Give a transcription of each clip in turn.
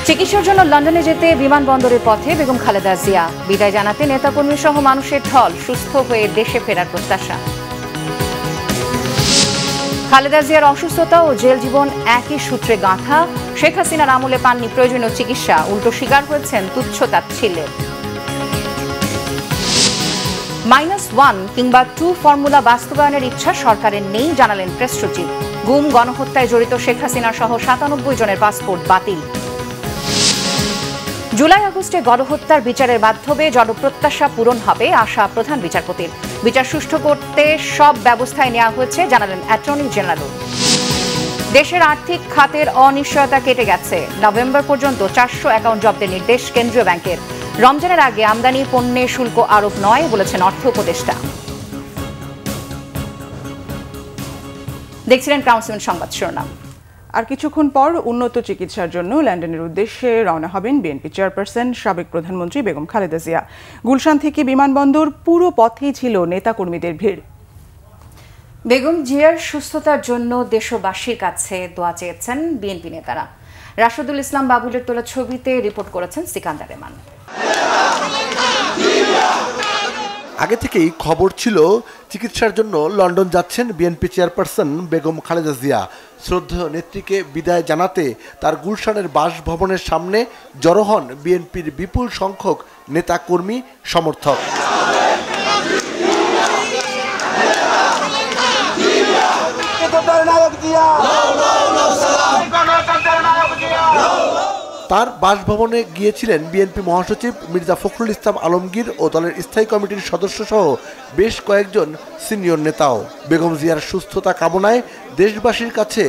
চিকিৎসার জন্য লন্ডনে যেতে বিমানবন্দরের পথে বেগম খালেদা জিয়া। বিদায় জানাতে নেতাকর্মী সহ মানুষের ঢল, সুস্থ হয়ে দেশে ফেরার প্রত্যাশা। খালেদা জিয়ার অসুস্থতা ও জেল জীবন একই সূত্রে গাঁথা। শেখ হাসিনার আমলে পাননি প্রয়োজনীয় চিকিৎসা, উল্টো শিকার হয়েছেন তুচ্ছ-তাচ্ছিল্যের। -1 কিংবা 2 ফর্মুলা বাস্তবায়নের ইচ্ছা সরকারের নেই, জানালেন প্রেস সচিব। গুম, গণহত্যায় জড়িত শেখ হাসিনা সহ 97 জনের পাসপোর্ট বাতিল। জুলাই আগস্টে গণহত্যার বিচারের মাধ্যমে জনপ্রত্যাশা পূরণ হবে আশা প্রধান বিচারপতির। বিচার সুষ্ঠু করতে সব ব্যবস্থায় নেওয়া হয়েছে, জানালেন অ্যাটর্নি জেনারেল। দেশের আর্থিক খাতের অনিশ্চয়তা কেটে গেছে। নভেম্বর পর্যন্ত 400 অ্যাকাউন্ট জব্দের নির্দেশ কেন্দ্রীয় ব্যাংকের। রমজানের আগে আমদানি পণ্যে শুল্ক আরোপ নয়, বলেছেন অর্থ উপদেষ্টা। দেখছিলেন ক্রাউন সংবাদ শিরোনাম। আর কিছুক্ষণ পর উন্নত চিকিৎসার জন্য লন্ডনের উদ্দেশ্যে রওনা হবেন বিএনপি চেয়ারপারসন সাবেক প্রধানমন্ত্রী বেগম খালেদা জিয়া। গুলশান থেকে বিমানবন্দর পুরো পথেই ছিল নেতাকর্মীদের ভিড়। বেগম জিয়ার সুস্থতার জন্য দেশবাসীর কাছে দোয়া চেয়েছেন বিএনপি নেতারা। রাশেদুল ইসলাম বাবুলের তোলা ছবিতে রিপোর্ট করেছেন সিকান্দার রেমান। আগে থেকেই খবর ছিল চিকিৎসার জন্য লন্ডন যাচ্ছেন বিএনপি চেয়ারপারসন বেগম খালেদা জিয়া। শ্রদ্ধেয় নেত্রীকে বিদায় জানাতে তার গুলশানের বাসভবনের সামনে জড়ো হন বিএনপির বিপুল সংখ্যক নেতাকর্মী সমর্থক। তার বাসভবনে গিয়েছিলেন বিএনপি মহাসচিব মির্জা ফখরুল ইসলাম আলমগীর ও দলের স্থায়ী কমিটির সদস্য সহ বেশ কয়েকজন সিনিয়র নেতাও। বেগম জিয়ার সুস্থতা কামনায় দেশবাসীর কাছে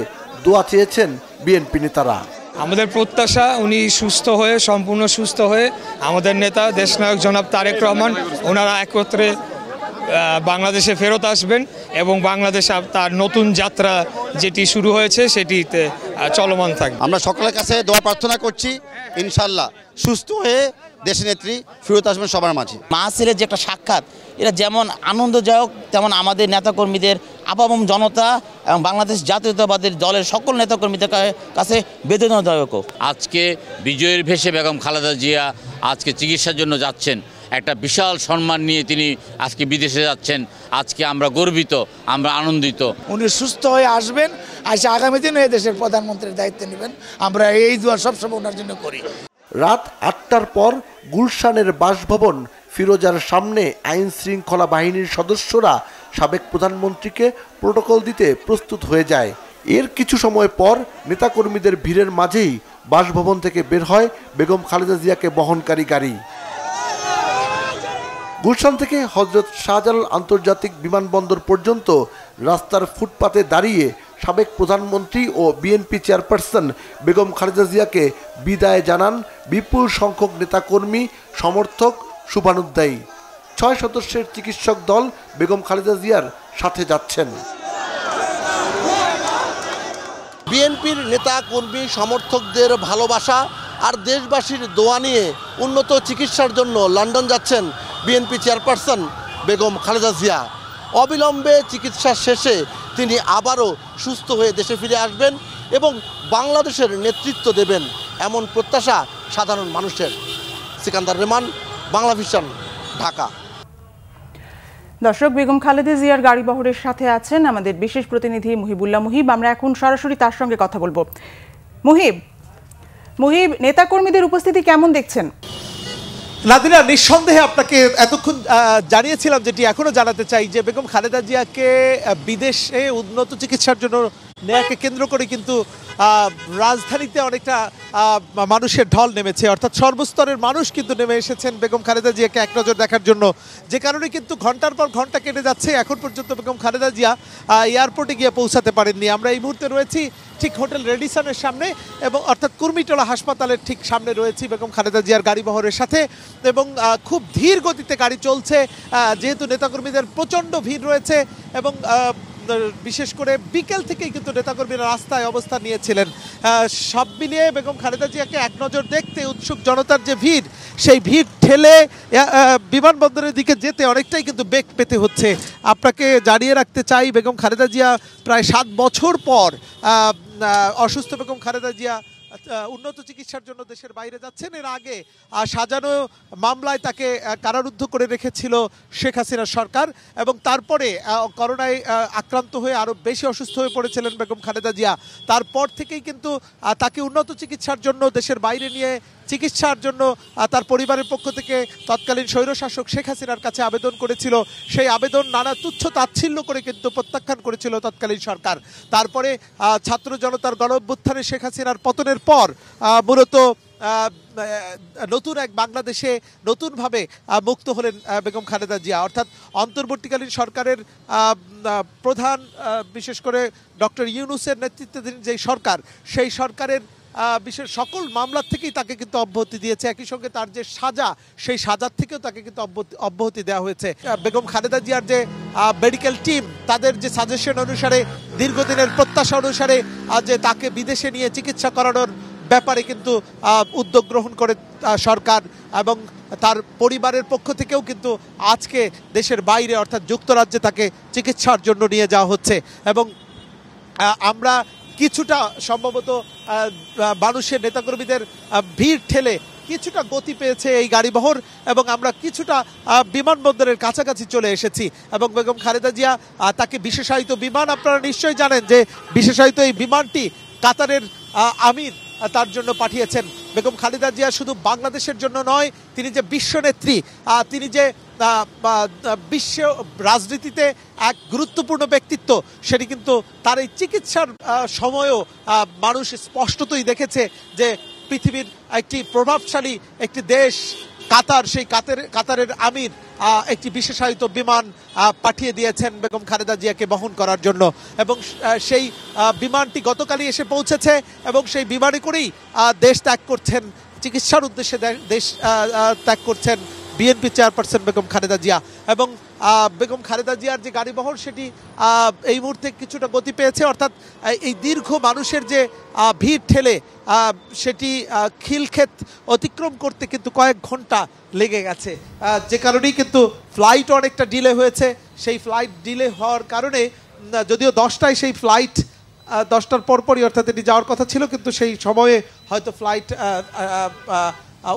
দোয়া চেয়েছেন বিএনপি নেতারা। আমাদের প্রত্যাশা উনি সুস্থ হয়ে, সম্পূর্ণ সুস্থ হয়ে আমাদের নেতা দেশনায়ক জনাব তারেক রহমান ওনারা একত্রে বাংলাদেশে ফেরত আসবেন এবং বাংলাদেশ তার নতুন যাত্রা যেটি শুরু হয়েছে সেটিতে চলমান থাকবে। আমরা সকলের কাছে দোয়া প্রার্থনা করছি, ইনশাল্লাহ সুস্থ হয়ে দেশনেত্রী ফেরত আসবেন সবার মাঝে। মা ছেলের যে একটা সাক্ষাৎ, এটা যেমন আনন্দদায়ক তেমন আমাদের নেতাকর্মীদের, আপামম জনতা এবং বাংলাদেশ জাতীয়তাবাদী দলের সকল নেতাকর্মীদের কাছে বেদনাদায়কও। আজকে বিজয়ের ভেসে বেগম খালেদা জিয়া আজকে চিকিৎসার জন্য যাচ্ছেন। একটা বিশাল সম্মান নিয়ে তিনি আজকে বিদেশে যাচ্ছেন। আজকে আমরা গর্বিত, আমরা আনন্দিত। উনি সুস্থ হয়ে আসবেন, আজ আগামী দিনে দেশের প্রধানমন্ত্রীর দায়িত্ব নেবেন। আমরা এই দোয়া সবসময় ওনার জন্য করি। রাত 8টার পর গুলশানের বাসভবন ফিরোজার সামনে আইন শৃঙ্খলা বাহিনীর সদস্যরা সাবেক প্রধানমন্ত্রীকে প্রোটোকল দিতে প্রস্তুত হয়ে যায়। এর কিছু সময় পর নেতাকর্মীদের ভিড়ের মাঝেই বাসভবন থেকে বের হয় বেগম খালেদা জিয়াকে বহনকারী গাড়ি। গুলশান থেকে হযরত শাহজালাল আন্তর্জাতিক বিমানবন্দর পর্যন্ত রাস্তার ফুটপাতে দাঁড়িয়ে সাবেক প্রধানমন্ত্রী ও বিএনপি চেয়ারপারসন বেগম খালেদা জিয়াকে বিদায় জানান বিপুল সংখ্যক নেতাকর্মী, সমর্থক, শুভানুধ্যায়ী। 6 সদস্যের চিকিৎসক দল বেগম খালেদা জিয়ার সাথে যাচ্ছেন। বিএনপির নেতাকর্মী সমর্থকদের ভালোবাসা আর দেশবাসীর দোয়া নিয়ে উন্নত চিকিৎসার জন্য লন্ডন যাচ্ছেন বিএনপি চেয়ারপারসন বেগম খালেদা জিয়া। অবিলম্বে চিকিৎসা শেষে তিনি আবারও সুস্থ হয়ে দেশে ফিরে আসবেন এবং বাংলাদেশের নেতৃত্ব দেবেন, এমন প্রত্যাশা সাধারণ মানুষের। সিকান্দার রেমান, বাংলা ভিশন, ঢাকা। দর্শক, বেগম খালেদা জিয়ার গাড়িবহরের সাথে আছেন আমাদের বিশেষ প্রতিনিধি মুহিবুল্লাহ মুহিব। আমরা এখন সরাসরি তার সঙ্গে কথা বলবো। মুহিব, নেতাকর্মীদের উপস্থিতি কেমন দেখছেন? নাদিরা, নিঃসন্দেহে আপনাকে এতক্ষণ জানিয়েছিলাম, যেটি এখনো জানাতে চাই, যে বেগম খালেদা জিয়াকে বিদেশে উন্নত চিকিৎসার জন্য নেয়াকে কেন্দ্র করে কিন্তু রাজধানীতে অনেকটা মানুষের ঢল নেমেছে, অর্থাৎ সর্বস্তরের মানুষ কিন্তু নেমে এসেছেন বেগম খালেদা জিয়াকে এক নজর দেখার জন্য। যে কারণে কিন্তু ঘন্টার পর ঘন্টা কেটে যাচ্ছে, এখন পর্যন্ত বেগম খালেদা জিয়া এয়ারপোর্টে গিয়ে পৌঁছাতে পারেননি। আমরা এই মুহূর্তে রয়েছি ঠিক হোটেল রেডিসনের সামনে, এবং অর্থাৎ কুর্মিটোলা হাসপাতালের ঠিক সামনে রয়েছি বেগম খালেদা জিয়ার গাড়িবহরের সাথে, এবং খুব ধীর গতিতে গাড়ি চলছে, যেহেতু নেতাকর্মীদের প্রচণ্ড ভিড় রয়েছে, এবং বিশেষ করে বিকেল থেকেই কিন্তু নেতাকর্মীরা রাস্তায় অবস্থান নিয়েছিলেন। সব মিলিয়ে বেগম খালেদা জিয়াকে এক নজর দেখতে উৎসুক জনতার যে ভিড়, সেই ভিড় ঠেলে বিমানবন্দরের দিকে যেতে অনেকটাই কিন্তু বেগ পেতে হচ্ছে। আপনাকে জানিয়ে রাখতে চাই, বেগম খালেদা জিয়া প্রায় 7 বছর পর, অসুস্থ বেগম খালেদা জিয়া উন্নত চিকিৎসার জন্য দেশের বাইরে যাচ্ছেন। এর আগে সাজানো মামলায় তাকে কারারুদ্ধ করে রেখেছিল শেখ হাসিনার সরকার, এবং তারপরে করোনায় আক্রান্ত হয়ে আরও বেশি অসুস্থ হয়ে পড়েছিলেন বেগম খালেদা জিয়া। তারপর থেকেই কিন্তু তাকে উন্নত চিকিৎসার জন্য দেশের বাইরে নিয়ে চিকিৎসার জন্য তার পরিবারের পক্ষ থেকে তৎকালীন স্বৈরশাসক শেখ হাসিনার কাছে আবেদন করেছিল। সেই আবেদন নানা তুচ্ছ তাচ্ছিল্য করে কিন্তু প্রত্যাখ্যান করেছিল তৎকালীন সরকার। তারপরে ছাত্র জনতার গণ অভ্যুত্থানে শেখ হাসিনার পতনের পর মূলত নতুন এক বাংলাদেশে নতুনভাবে মুক্ত হলেন বেগম খালেদা জিয়া। অর্থাৎ অন্তর্বর্তীকালীন সরকারের প্রধান, বিশেষ করে ডক্টর ইউনূসের নেতৃত্বাধীন যে সরকার, সেই সরকারের বিশেষ সকল মামলার থেকেই তাকে কিন্তু অব্যাহতি দিয়েছে। একই সঙ্গে তার যে সাজা, সেই সাজার থেকেও তাকে কিন্তু অব্যাহতি দেওয়া হয়েছে। বেগম খালেদা জিয়ার যে মেডিকেল টিম, তাদের যে সাজেশন অনুসারে, দীর্ঘদিনের প্রত্যাশা অনুসারে যে তাকে বিদেশে নিয়ে চিকিৎসা করানোর ব্যাপারে কিন্তু উদ্যোগ গ্রহণ করে সরকার, এবং তার পরিবারের পক্ষ থেকেও কিন্তু আজকে দেশের বাইরে অর্থাৎ যুক্তরাজ্যে তাকে চিকিৎসার জন্য নিয়ে যাওয়া হচ্ছে। এবং আমরা কিছুটা সম্ভবত মানুষের নেতাকর্মীদের ভিড় ঠেলে কিছুটা গতি পেয়েছে এই গাড়িবহর, এবং আমরা কিছুটা বিমানবন্দরের কাছাকাছি চলে এসেছি। এবং বেগম খালেদা জিয়া তাকে বিশেষায়িত বিমান, আপনারা নিশ্চয়ই জানেন যে বিশেষায়িত এই বিমানটি কাতারের আমির তার জন্য পাঠিয়েছেন। বেগম খালেদা জিয়া শুধু বাংলাদেশের জন্য নয়, তিনি যে বিশ্বনেত্রী, তিনি যে বিশ্ব রাজনীতিতে এক গুরুত্বপূর্ণ ব্যক্তিত্ব, সেটি কিন্তু তার এই চিকিৎসার সময়ও মানুষ স্পষ্টতই দেখেছে যে পৃথিবীর একটি প্রভাবশালী একটি দেশ কাতার, সেই কাতারের আমির একটি বিশেষায়িত বিমান পাঠিয়ে দিয়েছেন বেগম খালেদা জিয়াকে বহন করার জন্য। এবং সেই বিমানটি গতকালই এসে পৌঁছেছে, এবং সেই বিমানে করেই দেশ ত্যাগ করছেন, চিকিৎসার উদ্দেশ্যে দেশ ত্যাগ করছেন বিএনপি চেয়ারপারসন বেগম খালেদা জিয়া। এবং বেগম খালেদা জিয়ার যে গাড়িবহর, সেটি এই মুহূর্তে কিছুটা গতি পেয়েছে। অর্থাৎ এই দীর্ঘ মানুষের যে ভিড় ঠেলে সেটি খিলক্ষেত অতিক্রম করতে কিন্তু কয়েক ঘন্টা লেগে গেছে, যে কারণেই কিন্তু ফ্লাইট অনেকটা ডিলে হয়েছে। সেই ফ্লাইট ডিলে হওয়ার কারণে, যদিও 10টায় সেই ফ্লাইট, 10টার পরপরই অর্থাৎ এটি যাওয়ার কথা ছিল, কিন্তু সেই সময়ে হয়তো ফ্লাইট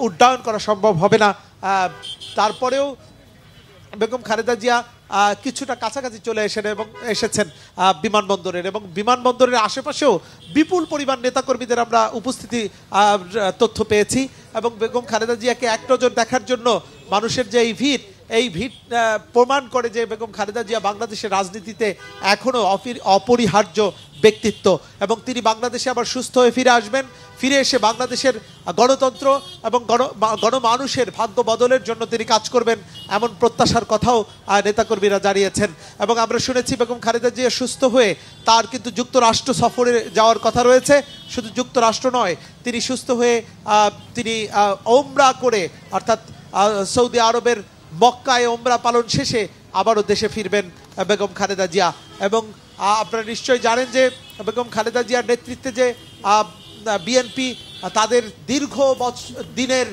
উড্ডয়ন করা সম্ভব হবে না। তারপরেও বেগম খালেদা জিয়া কিছুটা কাছাকাছি চলে এসেছেন বিমানবন্দরের, এবং বিমানবন্দরের আশেপাশেও বিপুল পরিমাণ নেতাকর্মীদের আমরা উপস্থিতি তথ্য পেয়েছি। এবং বেগম খালেদা জিয়াকে এক নজর দেখার জন্য মানুষের যে এই ভিড় প্রমাণ করে যে বেগম খালেদা জিয়া বাংলাদেশের রাজনীতিতে এখনও অপরিহার্য ব্যক্তিত্ব, এবং তিনি বাংলাদেশে আবার সুস্থ হয়ে ফিরে আসবেন। ফিরে এসে বাংলাদেশের গণতন্ত্র এবং গণমানুষের ভাগ্য বদলের জন্য তিনি কাজ করবেন, এমন প্রত্যাশার কথাও নেতাকর্মীরা জানিয়েছেন। এবং আমরা শুনেছি বেগম খালেদা জিয়া সুস্থ হয়ে তার কিন্তু যুক্তরাষ্ট্র সফরে যাওয়ার কথা রয়েছে। শুধু যুক্তরাষ্ট্র নয়, তিনি সুস্থ হয়ে তিনি ওমরা করে, অর্থাৎ সৌদি আরবের মক্কায় ওমরা পালন শেষে আবারও দেশে ফিরবেন বেগম খালেদা জিয়া। এবং আপনারা নিশ্চয়ই জানেন যে বেগম খালেদা জিয়ার নেতৃত্বে যে বিএনপি তাদের দীর্ঘ দিনের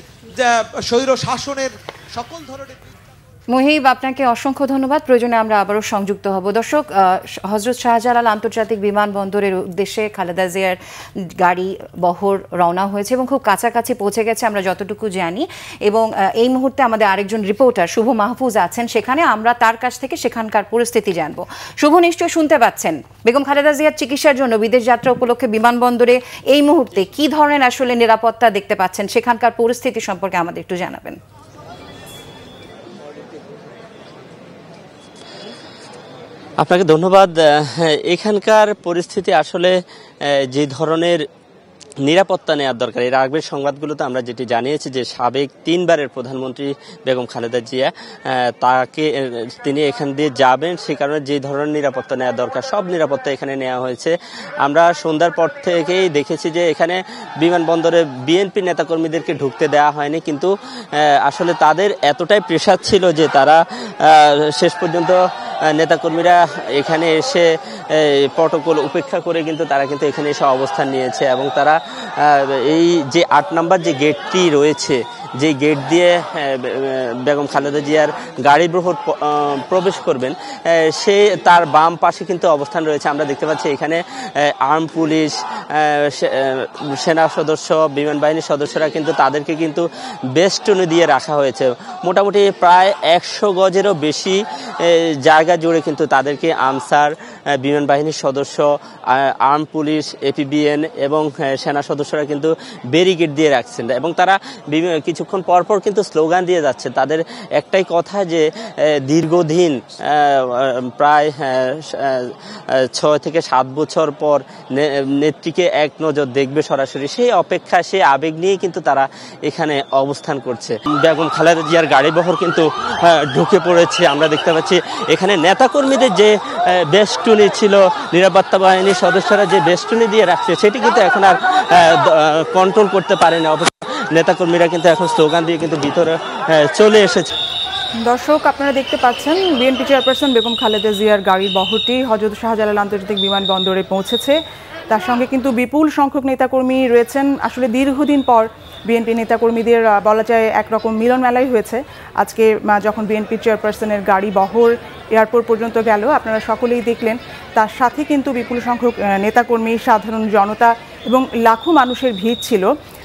স্বৈর শাসনের সকল ধরনের। মুহিব, আপনাকে অসংখ্য ধন্যবাদ। প্রয়োজনে আমরা আবারও সংযুক্ত হব। দর্শক, হজরত শাহজালাল আন্তর্জাতিক বিমানবন্দরের উদ্দেশ্যে খালেদা জিয়ার গাড়ি বহর রওনা হয়েছে এবং খুব কাছাকাছি পৌঁছে গেছে আমরা যতটুকু জানি। এবং এই মুহূর্তে আমাদের আরেকজন রিপোর্টার শুভ মাহফুজ আছেন সেখানে, আমরা তার কাছ থেকে সেখানকার পরিস্থিতি জানবো। শুভ, নিশ্চয়ই শুনতে পাচ্ছেন, বেগম খালেদা জিয়ার চিকিৎসার জন্য বিদেশ যাত্রা উপলক্ষে বিমানবন্দরে এই মুহূর্তে কি ধরনের আসলে নিরাপত্তা দেখতে পাচ্ছেন, সেখানকার পরিস্থিতি সম্পর্কে আমাদের একটু জানাবেন। আপনাকে ধন্যবাদ। এখানকার পরিস্থিতি আসলে যে ধরনের নিরাপত্তা নেওয়ার দরকার, এর আগের সংবাদগুলোতে আমরা যেটি জানিয়েছি যে সাবেক 3বারের প্রধানমন্ত্রী বেগম খালেদা জিয়া তিনি এখান দিয়ে যাবেন, সে কারণে যে ধরনের নিরাপত্তা নেওয়া দরকার সব নিরাপত্তা এখানে নেওয়া হয়েছে। আমরা সন্ধ্যার পর থেকেই দেখেছি যে এখানে বিমানবন্দরে বিএনপি নেতাকর্মীদেরকে ঢুকতে দেওয়া হয়নি, কিন্তু আসলে তাদের এতটাই প্রেসার ছিল যে তারা শেষ পর্যন্ত নেতাকর্মীরা এখানে এসে প্রটোকল উপেক্ষা করে কিন্তু তারা কিন্তু এখানে এসে অবস্থান নিয়েছে এবং তারা এই যে ৮ নম্বর যে গেটটি রয়েছে, যে গেট দিয়ে বেগম খালেদা জিয়ার গাড়ি বহর প্রবেশ করবেন, সে তার বাম পাশে কিন্তু অবস্থান রয়েছে। আমরা দেখতে পাচ্ছি এখানে আর্ম পুলিশ, সেনা সদস্য, বিমান বাহিনীর সদস্যরা কিন্তু তাদেরকে কিন্তু বেষ্টনী দিয়ে রাখা হয়েছে। মোটামুটি প্রায় ১০০ গজেরও বেশি জায়গা জুড়ে কিন্তু তাদেরকে আনসার, বিমান বাহিনীর সদস্য, আর্ম পুলিশ, এপিবিএন এবং সেনা সদস্যরা কিন্তু ব্যারিকেড দিয়ে রাখছেন এবং তারা কিছুক্ষণ পরপর কিন্তু স্লোগান দিয়ে যাচ্ছে। তাদের একটাই কথা যে দীর্ঘদিন প্রায় ৬ থেকে ৭ বছর পর নেত্রীকে এক নজর দেখবে সরাসরি, সেই অপেক্ষা, সেই আবেগ নিয়ে কিন্তু তারা এখানে অবস্থান করছে। বেগম খালেদা জিয়ার গাড়ি বহর কিন্তু ঢুকে পড়েছে। আমরা দেখতে পাচ্ছি এখানে নেতাকর্মীদের যে বেষ্টনী ছিল, নিরাপত্তা বাহিনীর সদস্যরা যে বেষ্টনী দিয়ে রাখছে, সেটি কিন্তু এখন আর কন্ট্রোল করতে পারে না। অবশ্য নেতাকর্মীরা কিন্তু এখন স্লোগান দিয়ে কিন্তু ভিতরে চলে এসেছে। দর্শক, আপনারা দেখতে পাচ্ছেন বিএনপি চেয়ারপারসন বেগম খালেদা জিয়ার গাড়ির বহরটি হযরত শাহজালাল আন্তর্জাতিক বিমানবন্দরে পৌঁছেছে। তার সঙ্গে কিন্তু বিপুল সংখ্যক নেতাকর্মী রয়েছেন। আসলে দীর্ঘদিন পর বিএনপি নেতাকর্মীদের বলা যায় একরকম মিলন মেলাই হয়েছে। আজকে যখন বিএনপি চেয়ারপারসনের গাড়ি বহর এয়ারপোর্ট পর্যন্ত গেল, আপনারা সকলেই দেখলেন, তার সাথে কিন্তু বিপুল সংখ্যক নেতাকর্মী, সাধারণ জনতা এবং লাখো মানুষের ভিড় ছিল।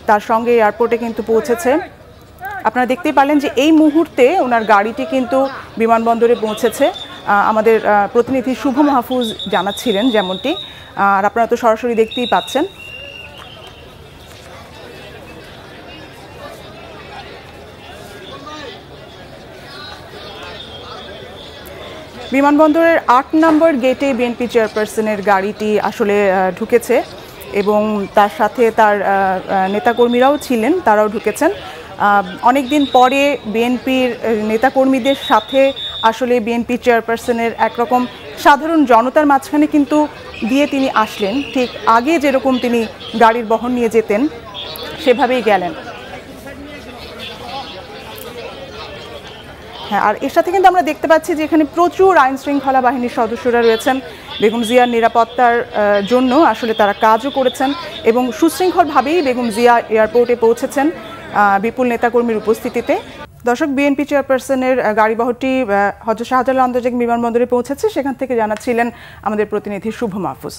তার সঙ্গে এয়ারপোর্টে কিন্তু পৌঁছেছে। আপনারা দেখতেই পারলেন যে এই মুহূর্তে ওনার গাড়িটি কিন্তু বিমানবন্দরে পৌঁছেছে। আমাদের প্রতিনিধি শুভ মাহফুজ জানাচ্ছিলেন যেমনটি, আর আপনারা তো সরাসরি দেখতেই পাচ্ছেন। বিমানবন্দরের ৮ নম্বর গেটে বিএনপি চেয়ারপারসনের গাড়িটি আসলে ঢুকেছে এবং তার সাথে তার নেতাকর্মীরাও ছিলেন, তারাও ঢুকেছেন। অনেক দিন পরে বিএনপির নেতাকর্মীদের সাথে আসলে বিএনপি চেয়ারপারসনের একরকম সাধারণ জনতার মাঝখানে কিন্তু দিয়ে তিনি আসলেন। ঠিক আগে যেরকম তিনি গাড়ির বহর নিয়ে যেতেন সেভাবেই গেলেন। হ্যাঁ, আর এর সাথে কিন্তু আমরা দেখতে পাচ্ছি যে এখানে প্রচুর আইন শৃঙ্খলা বাহিনীর সদস্যরা রয়েছেন। বেগম জিয়ার নিরাপত্তার জন্য আসলে তারা কাজও করেছেন এবং সুশৃঙ্খলভাবেই বেগম জিয়া এয়ারপোর্টে পৌঁছেছেন বিপুল নেতাকর্মীর উপস্থিতিতে। দর্শক, বিএনপি চেয়ারপারসনের গাড়িবহরটি হযরত শাহজালাল আন্তর্জাতিক বিমানবন্দরে পৌঁছেছে। সেখান থেকে জানাচ্ছিলেন আমাদের প্রতিনিধি শুভ মাহফুজ।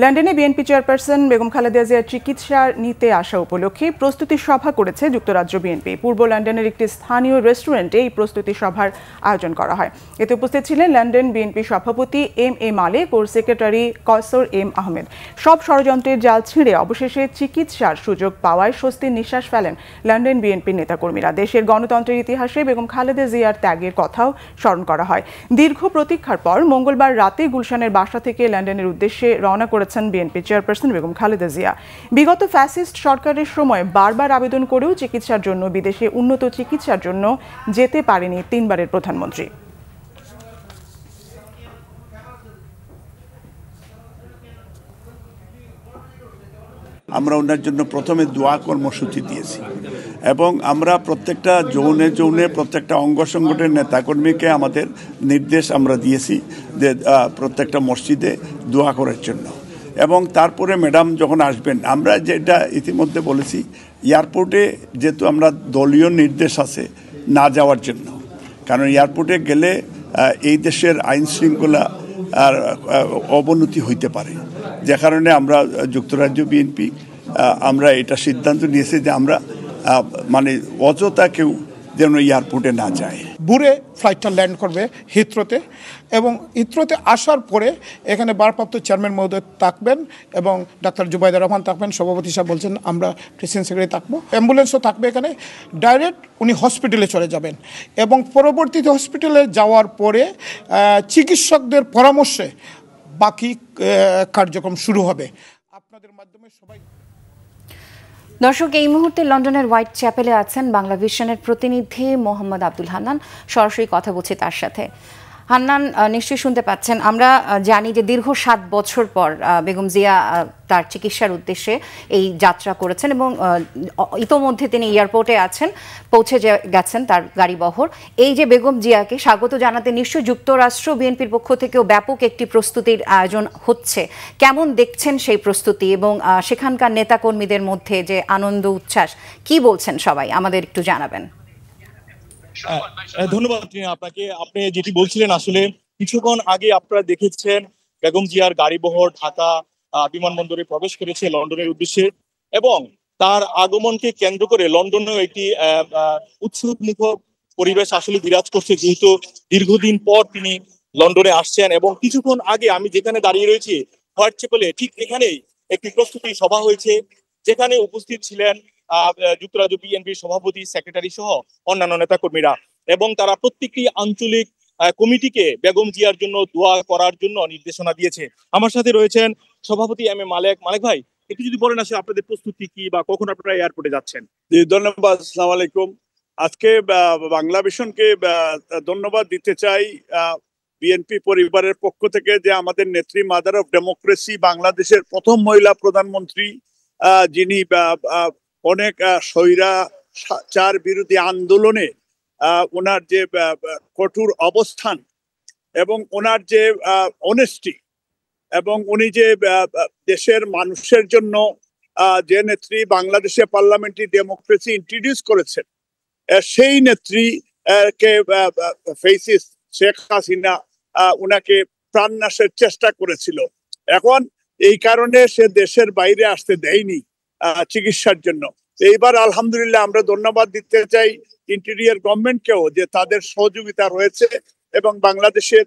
লন্ডনে বিএনপি চেয়ারপারসন বেগম খালেদা জিয়ার চিকিৎসা নিতে আসা উপলক্ষে প্রস্তুতি সভা করেছে যুক্তরাজ্য বিএনপি। পূর্ব লন্ডনের একটি স্থানীয় রেস্টুরেন্টে এই প্রস্তুতি সভার আয়োজন করা হয়। এতে উপস্থিত ছিলেন লন্ডন বিএনপি সভাপতি এম.এ. মালেক ও সেক্রেটারি কয়সর এম আহমেদ। সব ষড়যন্ত্রের জাল ছিঁড়ে অবশেষে চিকিৎসার সুযোগ পাওয়ায় স্বস্তির নিঃশ্বাস ফেলেন লন্ডন বিএনপির নেতাকর্মীরা। দেশের গণতন্ত্রের ইতিহাসে বেগম খালেদা জিয়ার ত্যাগের কথাও স্মরণ করা হয়। দীর্ঘ প্রতীক্ষার পর মঙ্গলবার রাতে গুলশানের বাসা থেকে লন্ডনের উদ্দেশ্যে রওনা করেছেন বিএনপি চেয়ারপারসন বেগম খালেদা জিয়া। বিগত ফ্যাসিস্ট সরকারের সময় বারবার আবেদন করেও চিকিৎসার জন্য বিদেশে উন্নত চিকিৎসার জন্য যেতে পারেনি 3 বারের প্রধানমন্ত্রী। আমরা ওনার জন্য প্রথমে দোয়া কর্মসূচি দিয়েছি এবং আমরা প্রত্যেকটা জোনে প্রত্যেকটা অঙ্গ সংগঠনের নেতাকর্মীকে আমাদের নির্দেশ আমরা দিয়েছি যে প্রত্যেকটা মসজিদে দোয়া করার জন্য। এবং তারপরে ম্যাডাম যখন আসবেন, আমরা যেটা ইতিমধ্যে বলেছি, এয়ারপোর্টে যেহেতু আমরা দলীয় নির্দেশ আছে না যাওয়ার জন্য, কারণ এয়ারপোর্টে গেলে এই দেশের আইন শৃঙ্খলা আর অবনতি হইতে পারে, যে কারণে আমরা যুক্তরাজ্য বিএনপি আমরা এটা সিদ্ধান্ত নিয়েছি যে আমরা মানে অযথা কেউ যেন এয়ারপোর্টে না যায়। বুরে ফ্লাইটটা ল্যান্ড করবে হিথ্রোতে এবং হিথ্রোতে আসার পরে এখানে ভারপ্রাপ্ত চেয়ারম্যান মহোদয় থাকবেন এবং ডাক্তার জুবাইদা রহমান থাকবেন, সভাপতি সাহেব বলছেন আমরা প্রেসিডেন্ট সেক্রেটারি থাকবো, অ্যাম্বুলেন্সও থাকবে এখানে। ডাইরেক্ট উনি হসপিটালে চলে যাবেন এবং পরবর্তীতে হসপিটালে যাওয়ার পরে চিকিৎসকদের পরামর্শে বাকি কার্যক্রম শুরু হবে। আপনাদের মাধ্যমে সবাই। দর্শক, এই মুহূর্তে লন্ডনের হোয়াইট চ্যাপেলে আছেন বাংলা ভিশনের প্রতিনিধি মোহাম্মদ আব্দুল হান্নান। সরাসরি কথা বলছি তার সাথে। হান্নান, নিশ্চয়ই শুনতে পাচ্ছেন, আমরা জানি যে দীর্ঘ 7 বছর পর বেগম জিয়া তার চিকিৎসার উদ্দেশ্যে এই যাত্রা করেছেন এবং ইতোমধ্যে তিনি এয়ারপোর্টে আছেন, পৌঁছে গেছেন তার গাড়িবহর। এই যে বেগম জিয়াকে স্বাগত জানাতে নিশ্চয়ই যুক্তরাষ্ট্র বিএনপির পক্ষ থেকেও ব্যাপক একটি প্রস্তুতির আয়োজন হচ্ছে। কেমন দেখছেন সেই প্রস্তুতি এবং সেখানকার নেতাকর্মীদের মধ্যে যে আনন্দ উচ্ছ্বাস, কি বলছেন সবাই, আমাদের একটু জানাবেন। ধন্যবাদ আপনাকে। আপনি যেটি বলছিলেন, আসলে কিছুক্ষণ আগে আপনারা দেখেছেন বেগম জিয়ার গাড়িবহর ঢাকা বিমানবন্দরে প্রবেশ করেছে লন্ডনের উদ্দেশ্যে, এবং তার আগমনকে কেন্দ্র করে লন্ডনেও একটি উৎসবমুখর পরিবেশ আসলে বিরাজ করছে, যেহেতু দীর্ঘদিন পর তিনি লন্ডনে আসছেন। এবং কিছুক্ষণ আগে আমি যেখানে দাঁড়িয়ে রয়েছি হোয়াইট চ্যাপেলে, ঠিক এখানেই একটি প্রস্তুতি সভা হয়েছে, যেখানে উপস্থিত ছিলেন যুক্তরাজ্য বিএনপির সভাপতি, সেক্রেটারি সহ অন্যান্য নেতাকর্মীরা, এবং তারা প্রত্যেকটি আঞ্চলিক কমিটিকে বেগম জিয়ার জন্য দোয়া করার জন্য নির্দেশনা দিয়েছে। আমার সাথে রয়েছেন সভাপতি এম এ মালেক। মালেক ভাই, একটু যদি বলেন আসলে আপনাদের প্রস্তুতি কি বা কখন আপনারা এয়ারপোর্টে যাচ্ছেন? ধন্যবাদ, আসসালামু আলাইকুম। আজকে বাংলা ভিশনকে ধন্যবাদ দিতে চাই বিএনপি পরিবারের পক্ষ থেকে, যে আমাদের নেত্রী, মাদার অফ ডেমোক্রেসি, বাংলাদেশের প্রথম মহিলা প্রধানমন্ত্রী, যিনি অনেক স্বৈরাচার বিরোধী আন্দোলনে ওনার যে কঠোর অবস্থান এবং ওনার যে অনেস্টি, এবং উনি যে দেশের মানুষের জন্য যে নেত্রী বাংলাদেশে পার্লামেন্টারি ডেমোক্রেসি ইন্ট্রোডিউস করেছেন, সেই নেত্রী কে ফেসিস শেখ হাসিনা উনাকে প্রাণনাশের চেষ্টা করেছিল। এখন এই কারণে সে দেশের বাইরে আসতে দেয়নি চিকিৎসার জন্য। এইবার আলহামদুলিল্লাহ আমরা ধন্যবাদ দিতে চাই ইন্টেরিয়র গভর্নমেন্টকেও, যে তাদের সহযোগিতা রয়েছে এবং বাংলাদেশের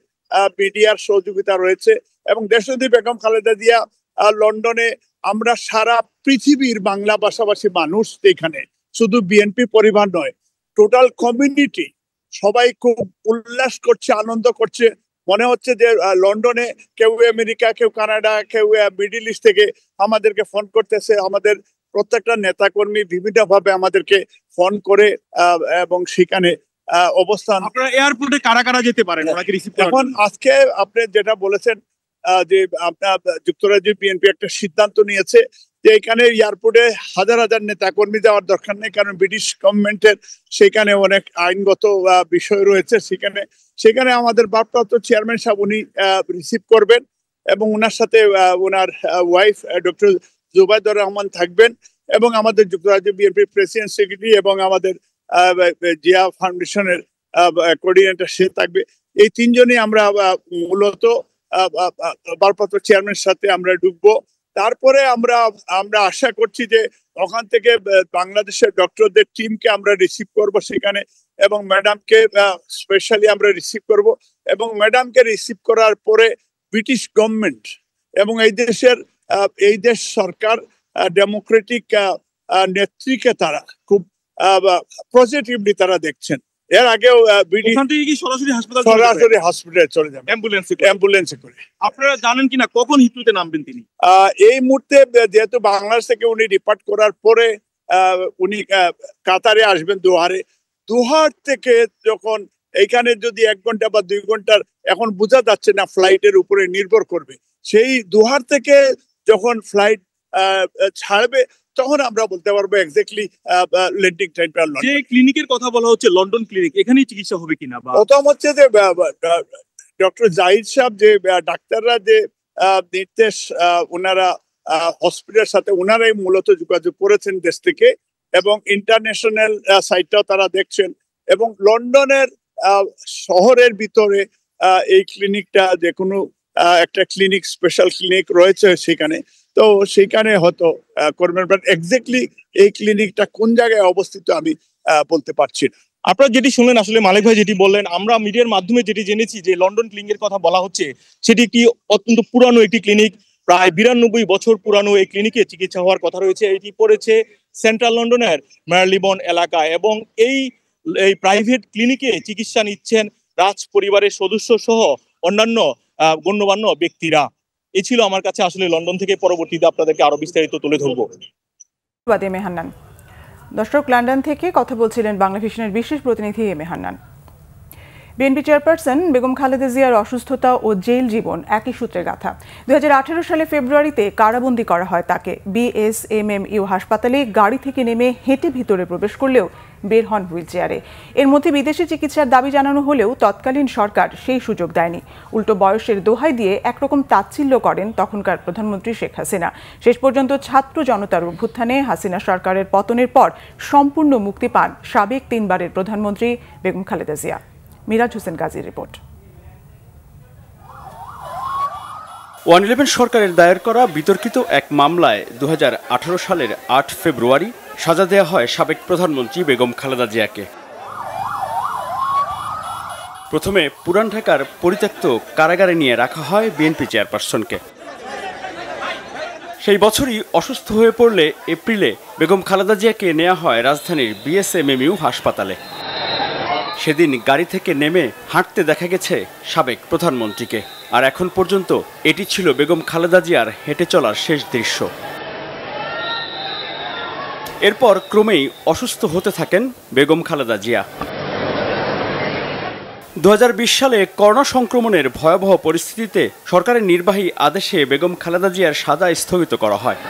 মিডিয়ার সহযোগিতা রয়েছে। এবং দেশনেত্রী বেগম খালেদা জিয়া লন্ডনে, আমরা সারা পৃথিবীর বাংলা ভাষাভাষী মানুষ এখানে, শুধু বিএনপি পরিবার নয়, টোটাল কমিউনিটি সবাই খুব উল্লাস করছে, আনন্দ করছে। মনে হচ্ছে যে লন্ডনে কেউ আমেরিকা, কেউ কানাডা, কেউ মিডল ইস্ট থেকে আমাদেরকে ফোন করতেছে। আমাদের প্রত্যেকটা নেতাকর্মী বিভিন্নভাবে আমাদেরকে ফোন করে এবং সেখানে অবস্থান। আপনারা এয়ারপোর্টে কারা কারা যেতে পারেন? এখন আজকে আপনি যেটা বলেছেন যে আপনার যুক্তরাজ্য বিএনপি একটা সিদ্ধান্ত নিয়েছে যে এখানে এয়ারপোর্টে হাজার হাজার নেতাকর্মী যাওয়ার দরকার নেই, কারণ ব্রিটিশ গভর্নমেন্টের সেখানে অনেক আইনগত বিষয় রয়েছে। সেখানে আমাদের ভারপ্রাপ্ত চেয়ারম্যান সাহেব উনি রিসিভ করবেন এবং ওনার সাথে ওনার ওয়াইফ ডক্টর জুবাইদুর রহমান থাকবেন, এবং আমাদের যুক্তরাজ্য বিএনপির প্রেসিডেন্ট, সেক্রেটারি এবং আমাদের জিয়া ফাউন্ডেশনের কোঅর্ডিনেটর সে থাকবে। এই তিনজনই আমরা মূলত ভারপ্রাপ্ত চেয়ারম্যানের সাথে আমরা ঢুকবো। তারপরে আমরা আশা করছি যে ওখান থেকে বাংলাদেশের ডক্টরদের টিমকে আমরা রিসিভ করব সেখানে, এবং ম্যাডামকে স্পেশালি আমরা রিসিভ করব। এবং ম্যাডামকে রিসিভ করার পরে ব্রিটিশ গভর্নমেন্ট এবং এই দেশ সরকার ডেমোক্রেটিক নেত্রীকে তারা খুব পজিটিভলি তারা দেখছেন। এর আগেও সরাসরি হসপিটালে চলে যাবেন অ্যাম্বুলেন্সে করে। আপনারা জানেন কিনা কখন হিথ্রোতে নামবেন তিনি? এই মুহূর্তে যেহেতু বাংলাদেশ থেকে উনি ডিপার্ট করার পরে উনি কাতারে আসবেন দোহার থেকে। যখন এইখানে যদি 1 ঘন্টা বা 2 ঘন্টার, এখন বোঝা যাচ্ছে না, ফ্লাইটের উপরে নির্ভর করবে। সেই দোহার থেকে যখন ফ্লাইট ছাড়বে তখন আমরা বলতে পারবো এক্স্যাক্টলি ল্যান্ডিং টাইমটা। যে ক্লিনিকের কথা বলা হচ্ছে লন্ডন ক্লিনিক, এখানেই চিকিৎসা হবে কিনা? প্রথম হচ্ছে যে ডক্টর জাহিদ সাহেব, যে ডাক্তাররা যে নির্দেশ ওনারা হসপিটালের সাথে ওনারাই মূলত যোগাযোগ করেছেন দেশ থেকে, এবং ইন্টারন্যাশনাল সাইটটাও তারা দেখছেন। এবং লন্ডনের শহরের ভিতরে এই ক্লিনিকটা, যে কোনো একটা ক্লিনিক, স্পেশাল ক্লিনিক রয়েছে সেখানে, তো সেখানে হয়তো করবেন। বাট এক্স্যাক্টলি এই ক্লিনিকটা কোন জায়গায় অবস্থিত আমি বলতে পারছি না। আপনারা যেটি শুনলেন, আসলে মালিক ভাই যেটি বললেন, আমরা মিডিয়ার মাধ্যমে যেটি জেনেছি যে লন্ডন ক্লিনিকের কথা বলা হচ্ছে, সেটি একটি অত্যন্ত পুরানো একটি ক্লিনিক, প্রায় 92 বছর পুরানো এই ক্লিনিকে চিকিৎসা হওয়ার কথা রয়েছে। এটি পড়েছে সেন্ট্রাল লন্ডনের মারলিবন এলাকায়, এবং এই প্রাইভেট ক্লিনিকে চিকিৎসা নিচ্ছেন রাজ পরিবারের সদস্য সহ অন্যান্য গণ্যমান্য ব্যক্তিরা। এই ছিল আমার কাছে আসলে লন্ডন থেকে, পরবর্তীতে আপনাদেরকে আরো বিস্তারিত তুলে ধরবো। হান্নান। দর্শক, লন্ডন থেকে কথা বলছিলেন বাংলা ভিশনের বিশেষ প্রতিনিধি M A Hannan. BNP chairperson Begum Khaleda জিয়ার অসুস্থতা ও জেল জীবন একই সূত্রে গাঁথা। 2018 সালে ফেব্রুয়ারিতে কারাবন্দী করা হয় তাকে। বিএসএমএমইউ হাসপাতালে গাড়ি থেকে নেমে হেঁটে ভিতরে প্রবেশ করলেও বের হন হুইল চেয়ারে। এর মধ্যে বিদেশি চিকিৎসার দাবি জানানো হলেও তৎকালীন সরকার সেই সুযোগ দেয়নি। উল্টো বয়সের দোহাই দিয়ে একরকম তাচ্ছিল্য করেন তখনকার প্রধানমন্ত্রী শেখ হাসিনা। শেষ পর্যন্ত ছাত্র জনতার অভ্যুত্থানে হাসিনা সরকারের পতনের পর সম্পূর্ণ মুক্তি পান সাবেক 3 বারের প্রধানমন্ত্রী বেগম খালেদা জিয়া। মিরাজ হোসেন গাজীর রিপোর্ট। 111 সরকারের দায়ের করা বিতর্কিত এক মামলায় 2018 সালের 8 ফেব্রুয়ারি সাজা দেয়া হয় সাবেক প্রধানমন্ত্রী বেগম খালেদা জিয়াকে। প্রথমে পুরান ঢাকার পরিত্যক্ত কারাগারে নিয়ে রাখা হয় বিএনপি চেয়ারপারসনকে। সেই বছরই অসুস্থ হয়ে পড়লে এপ্রিলে বেগম খালেদা জিয়াকে নেওয়া হয় রাজধানীর বিএসএমএমইউ হাসপাতালে। সেদিন গাড়ি থেকে নেমে হাঁটতে দেখা গেছে সাবেক প্রধানমন্ত্রীকে। আর এখন পর্যন্ত এটি ছিল বেগম খালেদা জিয়ার হেঁটে চলার শেষ দৃশ্য। এরপর ক্রমেই অসুস্থ হতে থাকেন বেগম খালেদা জিয়া। 2020 সালে করোনা সংক্রমণের ভয়াবহ পরিস্থিতিতে সরকারের নির্বাহী আদেশে বেগম খালেদা জিয়ার সাজা স্থগিত করা হয়।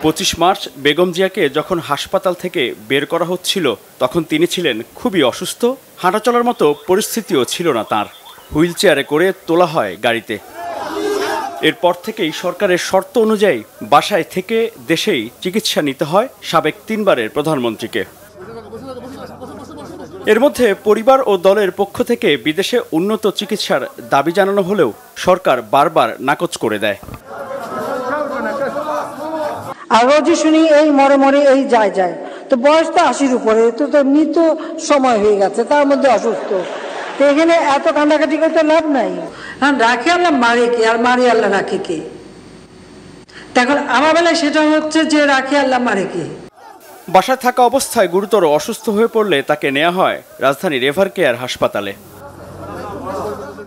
25 মার্চ বেগম জিয়াকে যখন হাসপাতাল থেকে বের করা হচ্ছিল তখন তিনি ছিলেন খুবই অসুস্থ। হাঁটা চলার মতো পরিস্থিতিও ছিল না তাঁর। হুইল চেয়ারে করে তোলা হয় গাড়িতে। এরপর থেকেই সরকারের শর্ত অনুযায়ী বাসায় থেকে দেশেই চিকিৎসা নিতে হয় সাবেক 3 বারের প্রধানমন্ত্রীকে। এর মধ্যে পরিবার ও দলের পক্ষ থেকে বিদেশে উন্নত চিকিৎসার দাবি জানানো হলেও সরকার বারবার নাকচ করে দেয়। আর রোজই শুনি এই মরে মরে এই যায় তো বয়স তো 80-র উপরে, তো মৃত্যু সময় হয়ে গেছে, তার মধ্যে অসুস্থ। তো এখানে এত কান্দাকাটি করতে লাভ নাই। রাখে আল্লাহ মারে কে, আর মারে আল্লাহ রাখে কে? এখন আমার বেলায় সেটা হচ্ছে যে রাখে আল্লাহ মারে কে। বাসায় থাকা অবস্থায় গুরুতর অসুস্থ হয়ে পড়লে তাকে নেওয়া হয় রাজধানীর এভারকেয়ার হাসপাতালে।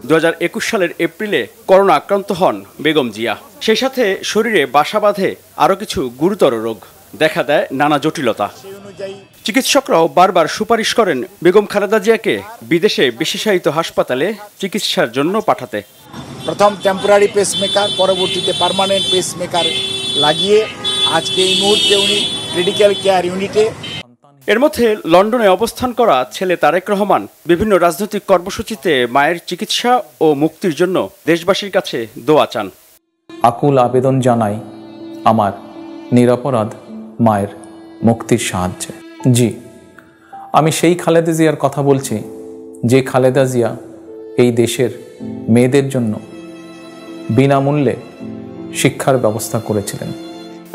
2021 সালের এপ্রিলে করোনা আক্রান্ত হন বেগম জিয়া। সেই সাথে শরীরে বাসা বাঁধে আরও কিছু গুরুতর রোগ, দেখা দেয় নানা জটিলতা। চিকিৎসকরাও বারবার সুপারিশ করেন বেগম খালেদা জিয়াকে বিদেশে বিশেষায়িত হাসপাতালে চিকিৎসার জন্য পাঠাতে। প্রথম টেম্পোরারি পেসমেকার, পরবর্তীতে পার্মানেন্ট পেসমেকার লাগিয়ে আজকে এই মুহূর্তে উনি ক্রিটিক্যাল কেয়ার ইউনিটে। এর মধ্যে লন্ডনে অবস্থান করা ছেলে তারেক রহমান বিভিন্ন রাজনৈতিক কর্মসূচিতে মায়ের চিকিৎসা ও মুক্তির জন্য দেশবাসীর কাছে দোয়া চান। আকুল আবেদন জানাই আমার নিরপরাধ মায়ের মুক্তির সাহায্যে। জি, আমি সেই খালেদা জিয়ার কথা বলছি যে খালেদা জিয়া এই দেশের মেয়েদের জন্য বিনামূল্যে শিক্ষার ব্যবস্থা করেছিলেন।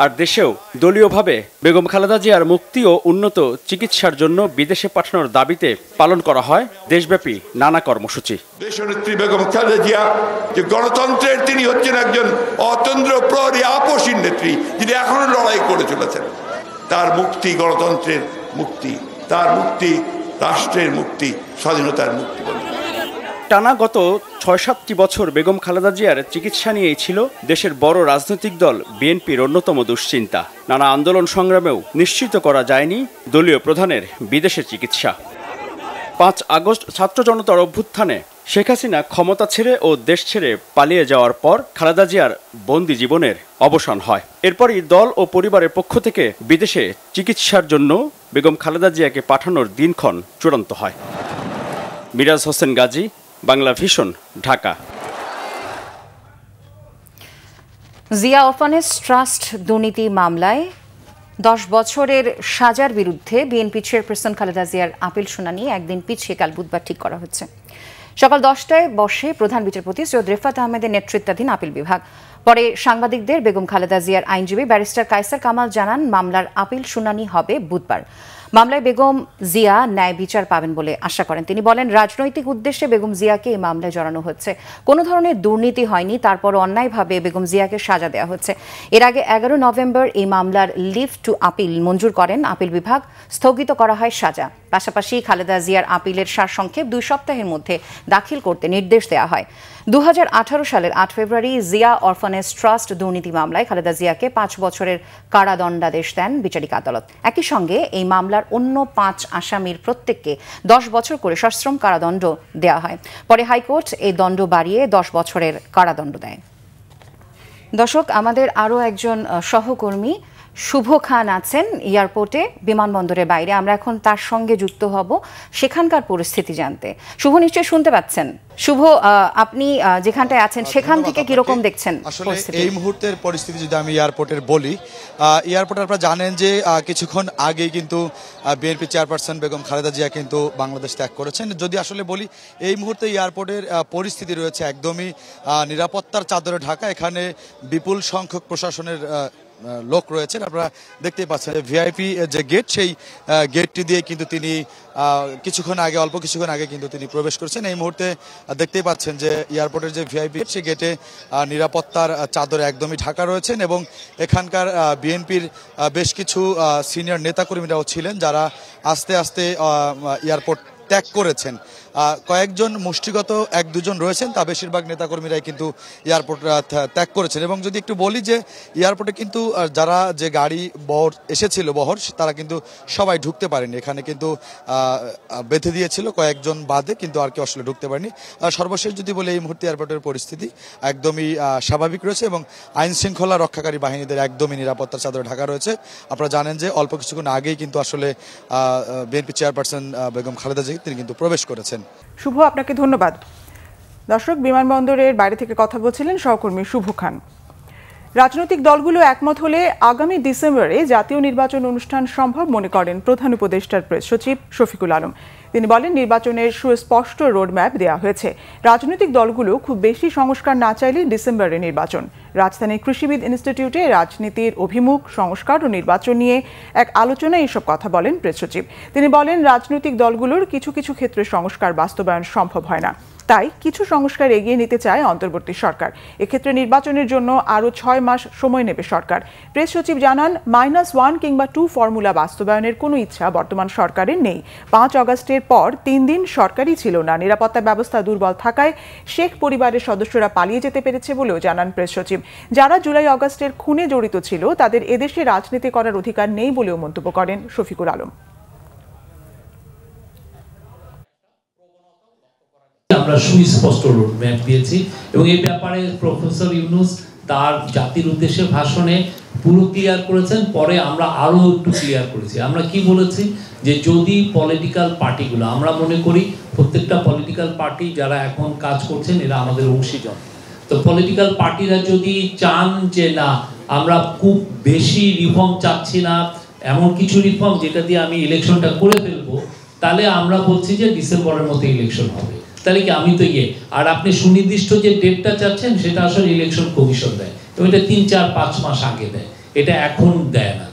আর দেশেও দলীয়ভাবে বেগম খালেদা জিয়ার মুক্তি ও উন্নত চিকিৎসার জন্য বিদেশে পাঠানোর দাবিতে পালন করা হয় দেশব্যাপী নানা কর্মসূচি। দেশনেত্রী বেগম খালেদা জিয়া যে গণতন্ত্রের, তিনি হচ্ছেন একজন অতন্ত্র প্রহরী আপসীন নেত্রী, যিনি এখনো লড়াই করে চলেছেন। তার মুক্তি গণতন্ত্রের মুক্তি, তার মুক্তি রাষ্ট্রের মুক্তি, স্বাধীনতার মুক্তি। টানা গত 6-7টি বছর বেগম খালেদা জিয়ার চিকিৎসা নিয়েই ছিল দেশের বড় রাজনৈতিক দল বিএনপির অন্যতম দুশ্চিন্তা। নানা আন্দোলন সংগ্রামেও নিশ্চিত করা যায়নি দলীয় প্রধানের বিদেশে চিকিৎসা। 5 আগস্ট ছাত্র জনতার অভ্যুত্থানে শেখ হাসিনা ক্ষমতা ছেড়ে ও দেশ ছেড়ে পালিয়ে যাওয়ার পর খালেদা জিয়ার বন্দি জীবনের অবসান হয়। এরপরই দল ও পরিবারের পক্ষ থেকে বিদেশে চিকিৎসার জন্য বেগম খালেদা জিয়াকে পাঠানোর দিনক্ষণ চূড়ান্ত হয়। Miraj Hossain Gazi, Bangla Vision, Dhaka. Zia Orphanage Trust দুর্নীতি মামলায় 10 বছরের সাজার বিরুদ্ধে বিএনপি চেয়ারপারসন খালেদা জিয়ার আপিল শুনানি একদিন পিছিয়ে কাল বুধবার ঠিক করা হচ্ছে। সকাল 10টায় বসে প্রধান বিচারপতি সৈয়দ রেফাত আহমেদের নেতৃত্বাধীন আপিল বিভাগ। পরে সাংবাদিকদের বেগম খালেদা জিয়ার আইনজীবী ব্যারিস্টার কায়সার কামাল জানান, মামলার আপিল শুনানি হবে বুধবার। মামলায় বেগম জিয়া ন্যায় বিচার পাবেন বলে আশা করেন তিনি। বলেন, রাজনৈতিক উদ্দেশ্যে বেগম জিয়াকে এই মামলায় জড়ানো হচ্ছে। কোনো ধরনের দুর্নীতি হয়নি, তারপর অন্যায়ভাবে বেগম জিয়াকে সাজা দেওয়া হচ্ছে। এর আগে 11 নভেম্বর এই মামলার লিভ টু আপিল মঞ্জুর করেন আপিল বিভাগ। স্থগিত করা হয় সাজা। পাশাপাশি খালেদা জিয়ার আপিলের সারসংক্ষেপ 2 সপ্তাহের মধ্যে দাখিল করতে নির্দেশ দেওয়া হয়। 2018 সালের 8 ফেব্রুয়ারি জিয়া অরফানেজ ফাইন্যান্স ট্রাস্ট দুর্নীতি মামলায় খালেদা জিয়াকে 5 বছরের কারাদণ্ডাদেশ দেন বিচারিক আদালত। একই সঙ্গে এই মামলার অন্য 5 আসামির প্রত্যেককে 10 বছর করে সশ্রম কারাদণ্ড দেওয়া হয়। পরে হাইকোর্ট এই দণ্ড বাড়িয়ে 10 বছরের কারাদণ্ড দেয়। দর্শক, আমাদের আরও একজন সহকর্মী শুভ খান আছেন এয়ারপোর্টে, বিমানবন্দরের বাইরে। আমরা এখন তার সঙ্গে যুক্ত হব সেখানকার পরিস্থিতি জানতে। শুভ, নিশ্চয়ই শুনতে পাচ্ছেন? শুভ, আপনি যেখানটায় আছেন সেখান থেকে কিরকম দেখছেন আসলে এই মুহূর্তের পরিস্থিতি? যদি আমি এয়ারপোর্টের বলি, এয়ারপোর্টে আপনারা জানেন যে কিছুক্ষণ আগেই কিন্তু বিএনপি চেয়ারপারসন বেগম খালেদা জিয়া কিন্তু বাংলাদেশ ত্যাগ করেছেন। যদি আসলে বলি, এই মুহূর্তে এয়ারপোর্টের পরিস্থিতি রয়েছে একদমই নিরাপত্তার চাদরে ঢাকা। এখানে বিপুল সংখ্যক প্রশাসনের লোক রয়েছেন। আপনারা দেখতেই পাচ্ছেন ভিআইপি যে গেট, সেই গেটটি দিয়ে কিন্তু তিনি অল্প কিছুক্ষণ আগে কিন্তু তিনি প্রবেশ করেছেন। এই মুহূর্তে দেখতেই পাচ্ছেন যে এয়ারপোর্টের যে ভিআইপি গেট, সেই গেটে নিরাপত্তার চাদরে একদমই ঢাকা রয়েছেন এবং এখানকার বিএনপির বেশ কিছু সিনিয়র নেতাকর্মীরাও ছিলেন যারা আস্তে আস্তে এয়ারপোর্ট ত্যাগ করেছেন। কয়েকজন মুষ্টিগত 1-2 রয়েছেন, তা বেশিরভাগ নেতাকর্মীরাই কিন্তু এয়ারপোর্ট ত্যাগ করেছেন। এবং যদি একটু বলি যে এয়ারপোর্টে কিন্তু যারা যে গাড়ি বহর এসেছিল তারা কিন্তু সবাই ঢুকতে পারেনি। এখানে কিন্তু বেঁধে দিয়েছিল কয়েকজন বাদে, কিন্তু আর কেউ আসলে ঢুকতে পারেনি। সর্বশেষ যদি বলি, এই মুহূর্তে এয়ারপোর্টের পরিস্থিতি একদমই স্বাভাবিক রয়েছে এবং আইন শৃঙ্খলা রক্ষাকারী বাহিনীদের একদমই নিরাপত্তার চাদরে ঢাকা রয়েছে। আপনারা জানেন যে অল্প কিছুক্ষণ আগেই কিন্তু আসলে বিএনপি চেয়ারপারসন বেগম খালেদা জিয়া তিনি কিন্তু প্রবেশ করেছেন। শুভ, আপনাকে ধন্যবাদ। দর্শক, বিমানবন্দরের বাইরে থেকে কথা বলছিলেন সহকর্মী শুভ খান। রাজনৈতিক দলগুলো একমত হলে আগামী ডিসেম্বরে জাতীয় নির্বাচন অনুষ্ঠান সম্ভব মনে করেন প্রধান উপদেষ্টার প্রেস সচিব শফিকুল আলম। তিনি বলেন, নির্বাচনের সুস্পষ্ট রোডম্যাপ দেওয়া হয়েছে। রাজনৈতিক দলগুলো খুব বেশি সংস্কার না চাইলে ডিসেম্বরে নির্বাচন। রাজধানীর কৃষিবিদ ইনস্টিটিউটে রাজনীতির অভিমুখ, সংস্কার ও নির্বাচন নিয়ে এক আলোচনায় এসব কথা বলেন প্রেস সচিব। তিনি বলেন, রাজনৈতিক দলগুলোর কিছু কিছু ক্ষেত্রে সংস্কার বাস্তবায়ন সম্ভব হয় না, তাই কিছু সংস্কার এগিয়ে নিতে চায় অন্তর্বর্তী সরকার। এক্ষেত্রে নির্বাচনের জন্য আরও 6 মাস সময় নেবে সরকার। প্রেস সচিব জানান, -1 কিংবা 2 ফর্মুলা বাস্তবায়নের কোনো ইচ্ছা বর্তমান সরকারের নেই। 5 আগস্টের পর 3 দিন সরকারই ছিল না। নিরাপত্তা ব্যবস্থা দুর্বল থাকায় শেখ পরিবারের সদস্যরা পালিয়ে যেতে পেরেছে বলেও জানান প্রেস সচিব। যারা জুলাই আগস্টের খুনে জড়িত ছিল তাদের এদেশে রাজনীতি করার অধিকার নেই বলেও মন্তব্য করেন শফিকুল আলম। আমরা সুস্পষ্ট রোডম্যাপ দিয়েছি এবং এই ব্যাপারে প্রফেসর ইউনূস তার জাতির উদ্দেশ্যে ভাষণে পুরো ক্লিয়ার করেছেন। পরে আমরা আরও একটু ক্লিয়ার করেছি। আমরা কি বলেছি যে যদি পলিটিক্যাল পার্টিগুলো, আমরা মনে করি প্রত্যেকটা পলিটিক্যাল পার্টি যারা এখন কাজ করছেন এরা আমাদের অংশীজন, তো পলিটিক্যাল পার্টিরা যদি চান যে না আমরা খুব বেশি রিফর্ম চাচ্ছি না, এমন কিছু রিফর্ম যেটা দিয়ে আমি ইলেকশনটা করে ফেলবো, তাহলে আমরা বলছি যে ডিসেম্বরের মধ্যে ইলেকশন হবে। তাহলে কি আমি তো আর আপনি সুনির্দিষ্ট যে ডেটটা চাচ্ছেন সেটা আসলে ইলেকশন কমিশন দেয় এবং এটা 3, 4, 5 মাস আগে দেয়, এটা এখন দেয় না।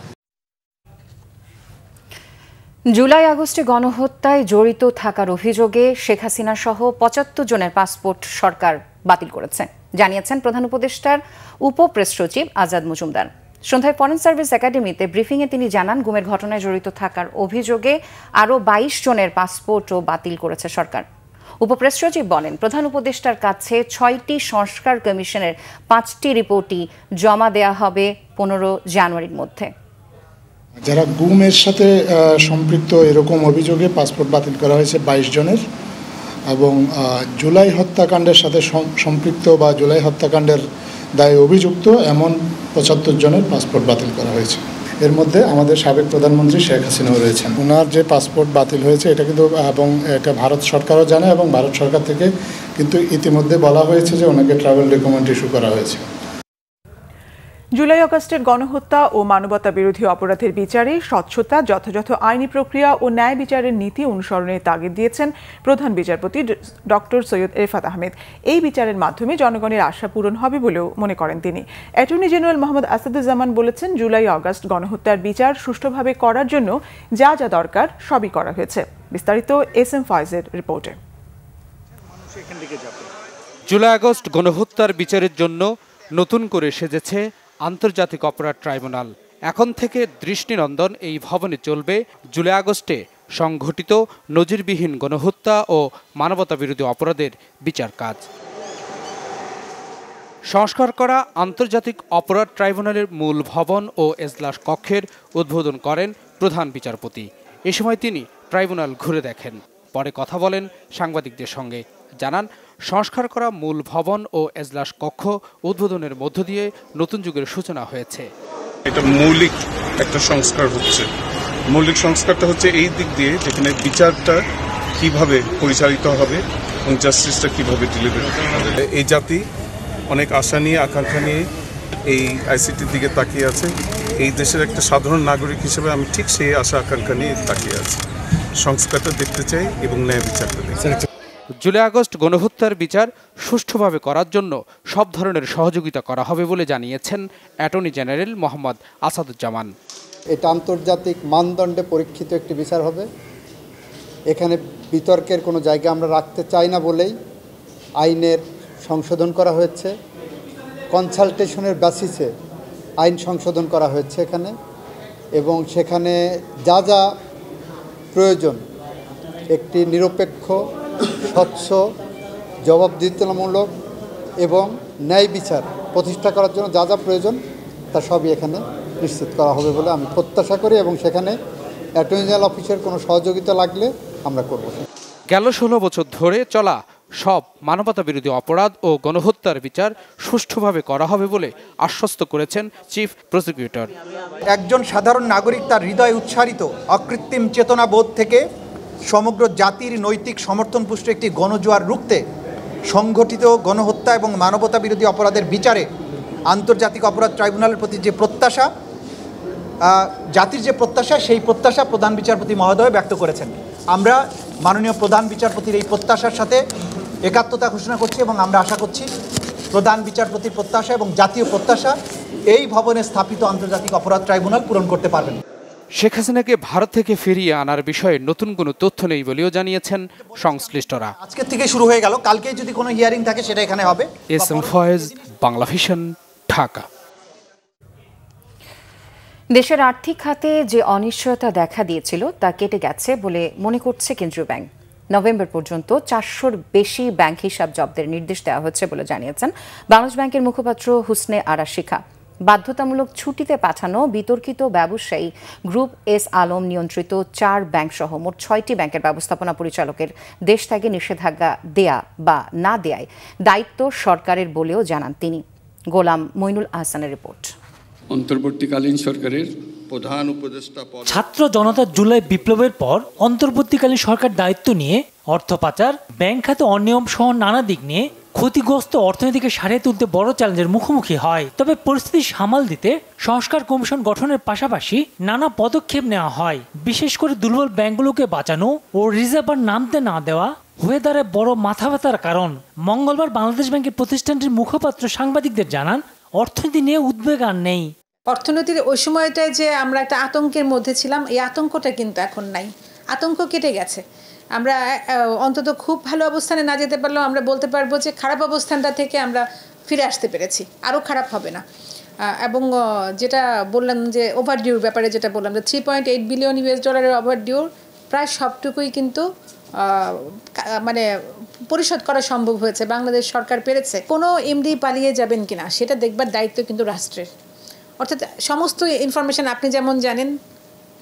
জুলাই আগস্টে গণহত্যায় জড়িত থাকার অভিযোগে শেখ হাসিনা সহ 75 জনের পাসপোর্ট সরকার বাতিল করেছে, জানিয়েছেন প্রধান উপদেষ্টার উপপ্রেস সচিব আজাদ মজুমদার। সন্ধ্যায় ফরেন সার্ভিস একাডেমিতে ব্রিফিংয়ে তিনি জানান, গুমের ঘটনায় জড়িত থাকার অভিযোগে আরও 22 জনের পাসপোর্টও বাতিল করেছে সরকার। উপপ্রেস সচিব বলেন, প্রধান উপদেষ্টার কাছে 6টি সংস্কার কমিশনের 5টি রিপোর্টই জমা দেয়া হবে 15 জানুয়ারির মধ্যে। যারা গুমের সাথে সম্পৃক্ত এরকম অভিযোগে পাসপোর্ট বাতিল করা হয়েছে 22 জনের এবং জুলাই হত্যাকাণ্ডের সাথে সম্পৃক্ত বা জুলাই হত্যাকাণ্ডের দায়ে অভিযুক্ত এমন 75 জনের পাসপোর্ট বাতিল করা হয়েছে। এর মধ্যে আমাদের সাবেক প্রধানমন্ত্রী শেখ হাসিনাও রয়েছেন। ওনার যে পাসপোর্ট বাতিল হয়েছে এটা কিন্তু এবং এটা ভারত সরকারও জানে এবং ভারত সরকার থেকে কিন্তু ইতিমধ্যে বলা হয়েছে যে ওনাকে ট্রাভেল রিকমেন্ড ইস্যু করা হয়েছে। জুলাই আগস্টের গণহত্যা ও মানবতা বিরোধী অপরাধের বিচারে স্বচ্ছতা, যথাযথ আইনি প্রক্রিয়া ও ন্যায় বিচারের নীতি অনুসরণের তাগিদ দিয়েছেন প্রধান বিচারপতি ডক্টর সৈয়দ এরফাত আহমেদ। এই বিচারের মাধ্যমে জনগণের আশা পূরণ হবে বলেও মনে করেন তিনি। অ্যাটর্নি জেনারেল মোহাম্মদ আসাদুজ্জামান বলেছেন, জুলাই আগস্ট গণহত্যার বিচার সুষ্ঠুভাবে করার জন্য যা যা দরকার সবই করা হয়েছে। বিস্তারিত SM ফয়েজের রিপোর্টে। জুলাই আগস্ট গণহত্যার বিচারের জন্য নতুন করে সেজেছে আন্তর্জাতিক অপরাধ ট্রাইব্যুনাল। এখন থেকে দৃষ্টিনন্দন এই ভবনে চলবে জুলাই আগস্টে সংঘটিত নজিরবিহীন গণহত্যা ও মানবতা বিরোধী অপরাধের বিচার কাজ। সংস্কার করা আন্তর্জাতিক অপরাধ ট্রাইব্যুনালের মূল ভবন ও এজলাস কক্ষের উদ্বোধন করেন প্রধান বিচারপতি। এ সময় তিনি ট্রাইব্যুনাল ঘুরে দেখেন, পরে কথা বলেন সাংবাদিকদের সঙ্গে। জানান, সংস্কার করা মূল ভবন ও এজলাস কক্ষ উদ্বোধনের মধ্য দিয়ে নতুন যুগের সূচনা হয়েছে। এটা মৌলিক একটা সংস্কার হচ্ছে। মৌলিক সংস্কারটা হচ্ছে এই দিক দিয়ে যেখানে বিচারটা কিভাবে পরিচালিত হবে এবং জাস্টিসটা কিভাবে ডেলিভারি হবে। এই জাতি অনেক আশা নিয়ে আকাঙ্ক্ষা নিয়ে এই আইসিটির দিকে তাকিয়ে আছে। এই দেশের একটা সাধারণ নাগরিক হিসেবে আমি ঠিক সেই আশা আকাঙ্ক্ষা নিয়ে তাকিয়ে আছি। সংস্কারটা দেখতে চাই এবং ন্যায় বিচারটা দেখতে চাই। জুলাই আগস্ট গণহত্যার বিচার সুষ্ঠুভাবে করার জন্য সব ধরনের সহযোগিতা করা হবে বলে জানিয়েছেন অ্যাটর্নি জেনারেল মোহাম্মদ আসাদুজ্জামান। এটা আন্তর্জাতিক মানদণ্ডে পরীক্ষিত একটি বিচার হবে। এখানে বিতর্কের কোনো জায়গা আমরা রাখতে চাই না বলেই আইনের সংশোধন করা হয়েছে। কনসালটেশনের বেসিসে আইন সংশোধন করা হয়েছে এখানে, এবং সেখানে যা যা প্রয়োজন একটি নিরপেক্ষ, স্বচ্ছ, জবাবদিহিতামূলক এবং ন্যায় বিচার প্রতিষ্ঠা করার জন্য যা যা প্রয়োজন তা সবই এখানে নিশ্চিত করা হবে বলে আমি প্রত্যাশা করি, এবং সেখানে অ্যাটর্নি জেনারেল অফিসের কোনো সহযোগিতা লাগলে আমরা করব। গেল 16 বছর ধরে চলা সব মানবতা বিরোধী অপরাধ ও গণহত্যার বিচার সুষ্ঠুভাবে করা হবে বলে আশ্বস্ত করেছেন চিফ প্রসিকিউটর। একজন সাধারণ নাগরিক তার হৃদয়ে উচ্চারিত অকৃত্রিম চেতনাবোধ থেকে সমগ্র জাতির নৈতিক সমর্থন পুষ্ট একটি গণজোয়ার রুখতে সংগঠিত গণহত্যা এবং মানবতা বিরোধী অপরাধের বিচারে আন্তর্জাতিক অপরাধ ট্রাইব্যুনালের প্রতি যে প্রত্যাশা, জাতির যে প্রত্যাশা, সেই প্রত্যাশা প্রধান বিচারপতি মহোদয় ব্যক্ত করেছেন। আমরা মাননীয় প্রধান বিচারপতির এই প্রত্যাশার সাথে একাত্মতা ঘোষণা করছি, এবং আমরা আশা করছি প্রধান বিচারপতির প্রত্যাশা এবং জাতীয় প্রত্যাশা এই ভবনে স্থাপিত আন্তর্জাতিক অপরাধ ট্রাইব্যুনাল পূরণ করতে পারবেন। শেখ হাসিনাকে ভারত থেকে ফিরিয়ে আনার বিষয়ে নতুন কোনো তথ্য নেই বলেও জানিয়েছেন সংশ্লিষ্টরা। আজকের থেকে শুরু হয়ে গেল, কালকে যদি কোনো হিয়ারিং থাকে সেটা এখানে হবে। এস.এম. ফয়েজ, বাংলা ভিশন, ঢাকা। দেশের আর্থিক খাতে যে অনিশ্চয়তা দেখা দিয়েছিল তা কেটে গেছে বলে মনে করছে কেন্দ্রীয় ব্যাংক। নভেম্বর পর্যন্ত 400-র বেশি ব্যাংক হিসাব জব্দের নির্দেশ দেওয়া হচ্ছে বলে জানিয়েছেন বাংলাদেশ ব্যাংকের মুখপাত্র হুসনে আরা শিখা। বাধ্যতামূলক ছুটিতে পাঠানো বিতর্কিত ব্যবসায়ী গ্রুপ এস আলম নিয়ন্ত্রিত 4 ব্যাংক সহ মোট 6টি ব্যাংকের ব্যবস্থাপনা পরিচালকের দেশ ত্যাগে নিষেধাজ্ঞা দেয়া বা না দেয়ায় দায়িত্ব সরকারের বলেও জানান তিনি। গোলাম মইনুল আহসানের রিপোর্ট। অন্তর্বর্তীকালীন সরকারের প্রধান উপদেষ্টা ছাত্র জনতার জুলাই বিপ্লবের পর অন্তর্বর্তীকালীন সরকার দায়িত্ব নিয়ে অর্থ পাচার, ব্যাংক খাতে অনিয়ম সহ নানা দিক নিয়ে ক্ষতিগ্রস্ত অর্থনীতিকে সারিয়ে তুলতে বড় চ্যালেঞ্জের মুখোমুখি হয়। তবে পরিস্থিতি সামাল দিতে সংস্কার কমিশন গঠনের পাশাপাশি নানা পদক্ষেপ নেওয়া হয়। বিশেষ করে দুর্বল ব্যাংকগুলোকে বাঁচানো ও রিজার্ভ আর নামতে না দেওয়া হয়ে দাঁড়ায় বড় মাথা ব্যথার কারণ। মঙ্গলবার বাংলাদেশ ব্যাংকের প্রতিষ্ঠানটির মুখপাত্র সাংবাদিকদের জানান, অর্থনীতি নিয়ে উদ্বেগ আর নেই। অর্থনীতির ওই সময়টায় যে আমরা একটা আতঙ্কের মধ্যে ছিলাম, এই আতঙ্কটা কিন্তু এখন নাই। আতঙ্ক কেটে গেছে। আমরা অন্তত খুব ভালো অবস্থানে না যেতে পারলেও আমরা বলতে পারবো যে খারাপ অবস্থানটা থেকে আমরা ফিরে আসতে পেরেছি, আরও খারাপ হবে না। এবং যেটা বললাম যে ওভারডিউর ব্যাপারে যেটা বললাম যে $3.8 বিলিয়ন ওভারডিউর প্রায় সবটুকুই কিন্তু মানে পরিশোধ করা সম্ভব হয়েছে। বাংলাদেশ সরকার পেরেছে। কোনো এমডি পালিয়ে যাবেন কিনা সেটা দেখবার দায়িত্ব কিন্তু রাষ্ট্রের। অর্থাৎ সমস্ত ইনফরমেশন আপনি যেমন জানেন,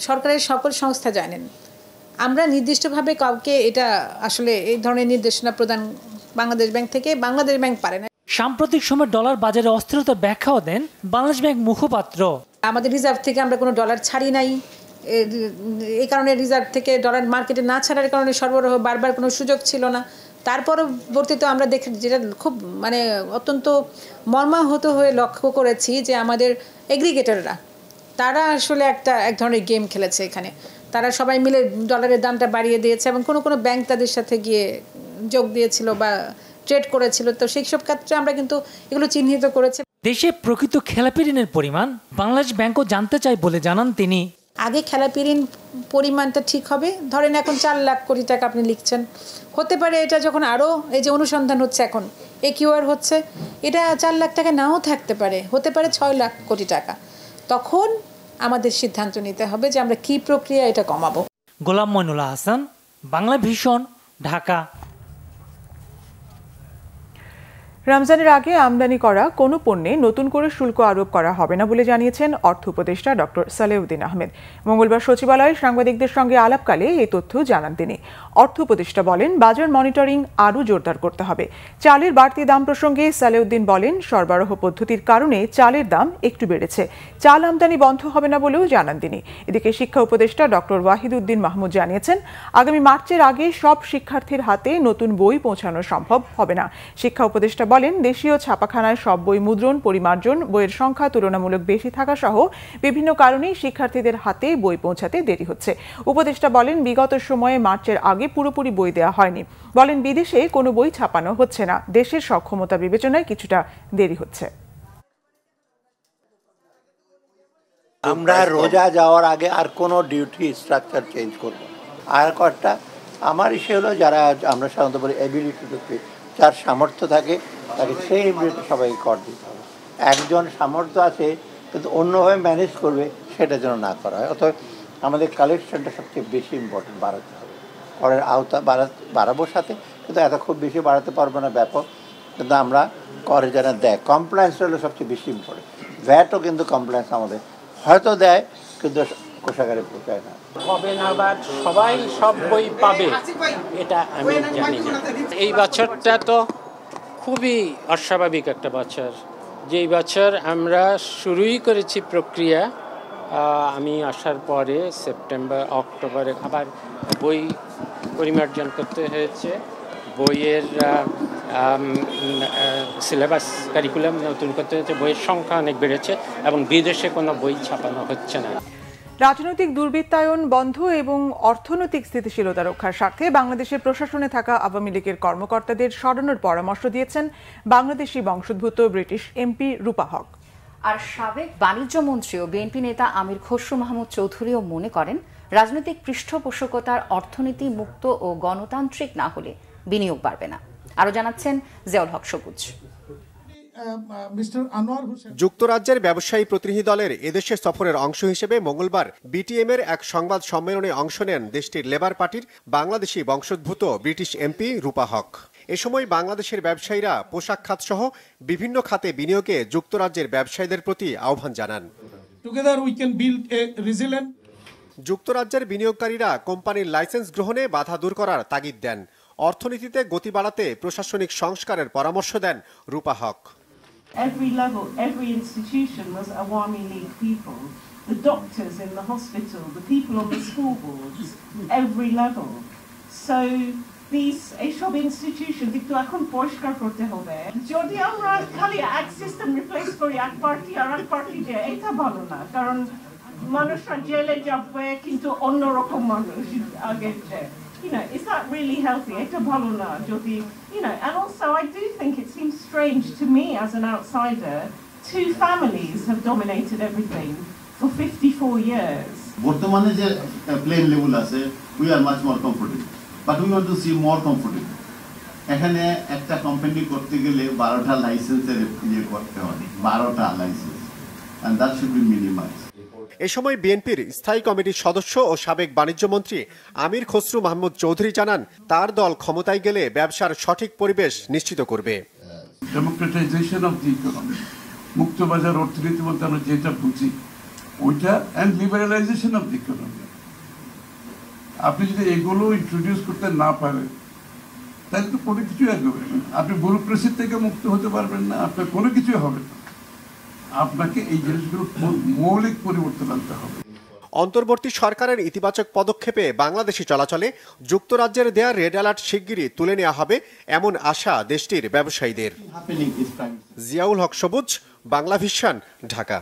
সরকারের সকল সংস্থা জানেন। আমরা নির্দিষ্টভাবে কাউকে এটা আসলে এই ধরনের নির্দেশনা প্রদান বাংলাদেশ ব্যাংক থেকে বাংলাদেশ ব্যাংক পারে না। সাম্প্রতিক সময় ডলার বাজারে অস্থিরতার ব্যাখ্যাও দেন বাংলাদেশ ব্যাংক মুখপাত্র। আমাদের রিজার্ভ থেকে আমরা কোনো ডলার ছাড়ি নাই। এই কারণে রিজার্ভ থেকে ডলার মার্কেটে না ছাড়ার কারণে সরবরাহ বারবার কোনো সুযোগ ছিল না। তার পরবর্তীতে আমরা দেখি যেটা খুব মানে অত্যন্ত মর্মাহত হয়ে লক্ষ্য করেছি যে আমাদের এগ্রিগেটররা তারা আসলে এক ধরনের গেম খেলেছে এখানে। তারা সবাই মিলে ডলারের দামটা বাড়িয়ে দিয়েছে এবং কোনো কোনো ব্যাংক তাদের সাথে গিয়ে যোগ দিয়েছিল বা ট্রেড করেছিল। তো সেই সব ক্ষেত্রে আমরা কিন্তু এগুলো চিহ্নিত করেছি। দেশে প্রকৃত খেলাপি ঋণের পরিমাণ বাংলাদেশ ব্যাংকও জানতে চায় বলে জানান তিনি। আগে খেলাপি ঋণ পরিমাণটা ঠিক হবে। ধরেন এখন 4 লাখ কোটি টাকা আপনি লিখছেন, হতে পারে এটা যখন আরও এই যে অনুসন্ধান হচ্ছে এখন AQR হচ্ছে, এটা 4 লাখ টাকা নাও থাকতে পারে, হতে পারে 6 লাখ কোটি টাকা। তখন আমাদের সিদ্ধান্ত নিতে হবে যে আমরা কি প্রক্রিয়া এটা কমাবো। গোলাম মইনুল আহসান, বাংলা ভিশন, ঢাকা। রমজানের আগে আমদানি করা কোনো পণ্যে নতুন করে শুল্ক আরোপ করা হবে না বলে জানিয়েছেন অর্থ উপদেষ্টা ডক্টর সালেউদ্দিন আহমেদ। মঙ্গলবার সচিবালয়ে সাংবাদিকদের সঙ্গে আলাপকালে এই তথ্য জানান তিনি। অর্থ উপদেষ্টা বলেন, বাজার মনিটরিং আরও জোরদার করতে হবে। চালের বাড়তি দাম প্রসঙ্গে সালেউদ্দিন বলেন, সরবরাহ পদ্ধতির কারণে চালের দাম একটু বেড়েছে। চাল আমদানি বন্ধ হবে না বলেও জানান তিনি। এদিকে শিক্ষা উপদেষ্টা ডক্টর ওয়াহিদউদ্দিন মাহমুদ জানিয়েছেন, আগামী মার্চের আগে সব শিক্ষার্থীর হাতে নতুন বই পৌঁছানো সম্ভব হবে না। শিক্ষা উপদেষ্টা বলেন, দেশীয় ছাপাখানায় সব বই মুদ্রণ, পরিমার্জন, বইয়ের সংখ্যা তুলনামূলক বেশি থাকা সহ বিভিন্ন কারণেই শিক্ষার্থীদের হাতে বই পৌঁছাতে দেরি হচ্ছে। উপদেষ্টা বলেন, বিগত সময়ে মার্চের আগে পুরোপুরি বই দেওয়া হয়নি। বলেন, বিদেশে কোনো বই ছাপানো হচ্ছে না, দেশের সক্ষমতা বিবেচনায় কিছুটা দেরি হচ্ছে। আমরা রোজা যাওয়ার আগে আর কোনো ডিউটি স্ট্রাকচার চেঞ্জ করব। আর কয়েকটা আমার ইসে হলো, যারা আমরা সাধারণত বলি এবিলিটি টু পে, যার সামর্থ্য থাকে তাকে সেই এবিলিটি সবাইকে কর দিতে হবে। একজন সামর্থ্য আছে কিন্তু অন্যভাবে ম্যানেজ করবে, সেটা যেন না করা হয়। অথবা আমাদের কালেকশনটা সবচেয়ে বেশি ইম্পর্টেন্ট, বাড়াতে হবে। করের আওতা বাড়াবো সাথে, কিন্তু এত খুব বেশি বাড়াতে পারবো না ব্যাপক, কিন্তু আমরা করে যারা দেয় কমপ্লায়েন্স হলো সবচেয়ে বেশি ইম্পর্টেন্ট। ভ্যাটও কিন্তু কমপ্লায়েন্স আমাদের হয়তো দেয়, কিন্তু কোষাগারে পৌঁছায় না। হবে না বা সবাই সব বই পাবে এটা আমি জানি না। এই বছরটা তো খুবই অস্বাভাবিক একটা বছর। যেই বছর আমরা শুরুই করেছি প্রক্রিয়া, আমি আসার পরে সেপ্টেম্বর অক্টোবরে আবার বই পরিমার্জন করতে হয়েছে, বইয়ের সিলেবাস কারিকুলাম নতুন করতে হয়েছে, বইয়ের সংখ্যা অনেক বেড়েছে এবং বিদেশে কোনো বই ছাপানো হচ্ছে না। রাজনৈতিক দুর্বৃত্তায়ন বন্ধ এবং অর্থনৈতিক স্থিতিশীলতা রক্ষার স্বার্থে বাংলাদেশের প্রশাসনে থাকা আওয়ামী লীগের কর্মকর্তাদের সরানোর পরামর্শ দিয়েছেন বাংলাদেশি বংশোদ্ভূত ব্রিটিশ এমপি রূপা হক। আর সাবেক বাণিজ্য মন্ত্রী ও বিএনপি নেতা আমির খসরু মাহমুদ চৌধুরীও মনে করেন, রাজনৈতিক পৃষ্ঠপোষকতার অর্থনীতি মুক্ত ও গণতান্ত্রিক না হলে বিনিয়োগ বাড়বে না। আরও জানাচ্ছেন জিয়াউল হক সবুজ। যুক্তরাজ্যের ব্যবসায়ী প্রতিনিধি দলের এদেশে সফরের অংশ হিসেবে মঙ্গলবার বিটিএম এর এক সংবাদ সম্মেলনে অংশ নেন দেশটির লেবার পার্টির বাংলাদেশি বংশোদ্ভূত ব্রিটিশ এমপি রূপা হক। এ সময় বাংলাদেশের ব্যবসায়ীরা পোশাক খাত সহ বিভিন্ন খাতে বিনিয়োগে যুক্তরাজ্যের ব্যবসায়ীদের প্রতি আহ্বান জানান। যুক্তরাজ্যের বিনিয়োগকারীরা কোম্পানির লাইসেন্স গ্রহণে বাধা দূর করার তাগিদ দেন। অর্থনীতিতে গতি বাড়াতে প্রশাসনিক সংস্কারের পরামর্শ দেন রূপা হক। Every level, every institution was Awami League people. The doctors in the hospital, the people on the school boards, every level. So these এইসব institutions একটু এখন পরিষ্কার করতে হবে। যদি আমরা খালি এক সিস্টেম রিপ্লেস করি, এক পার্টি আর এক পার্টি দিয়ে, এটা ভালো না। কারণ মানুষরা জেলে যাবে কিন্তু অন্যরকম মানুষ আগের চেয়ে। Is that really healthy? It's bhalo na, jodi, and also I do think it seems strange to me as an outsider. Two families have dominated everything for 54 years. বর্তমানে যে প্লেন লেভেল আছে, we are much more comfortable, but we want to see more comfortable. এখানে একটা company করতে গেলে 12টা লাইসেন্সের ইয়ে করতে হয়, 12টা licence, and that should be minimized. এ সময় বিএনপির স্থায়ী কমিটির সদস্য ও সাবেক বাণিজ্য মন্ত্রী আমির খসরু মাহমুদ চৌধুরী জানান, তার দল ক্ষমতায় গেলে ব্যবসার সঠিক পরিবেশ নিশ্চিত করবে। ডেমোক্রেটাইজেশন অফ দি ইকোনমি, মুক্ত বাজার অর্থনীতি বলতে আমরা যেটা বুঝি ওইটা, and liberalisation of the economy. আপনি যদি এগুলো ইন্ট্রোডিউস করতে না পারেন তাহলে তো কোনো কিছুই এগোবে না। আপনি ব্যুরোক্রেসি থেকে মুক্ত হতে পারবেন না, আপনার কোনো কিছুই হবে না। আপনাকে এই জিনিসগুলো মৌলিক পরিবর্তন আনতে হবে। অন্তর্বর্তী সরকারের ইতিবাচক পদক্ষেপে বাংলাদেশি চলাচলে যুক্তরাজ্যের দেয়া রেড অ্যালার্ট শিগগিরই তুলে নেওয়া হবে এমন আশা দেশটির ব্যবসায়ীদের। জিয়াউল হক সবুজ, বাংলা ভিশন, ঢাকা।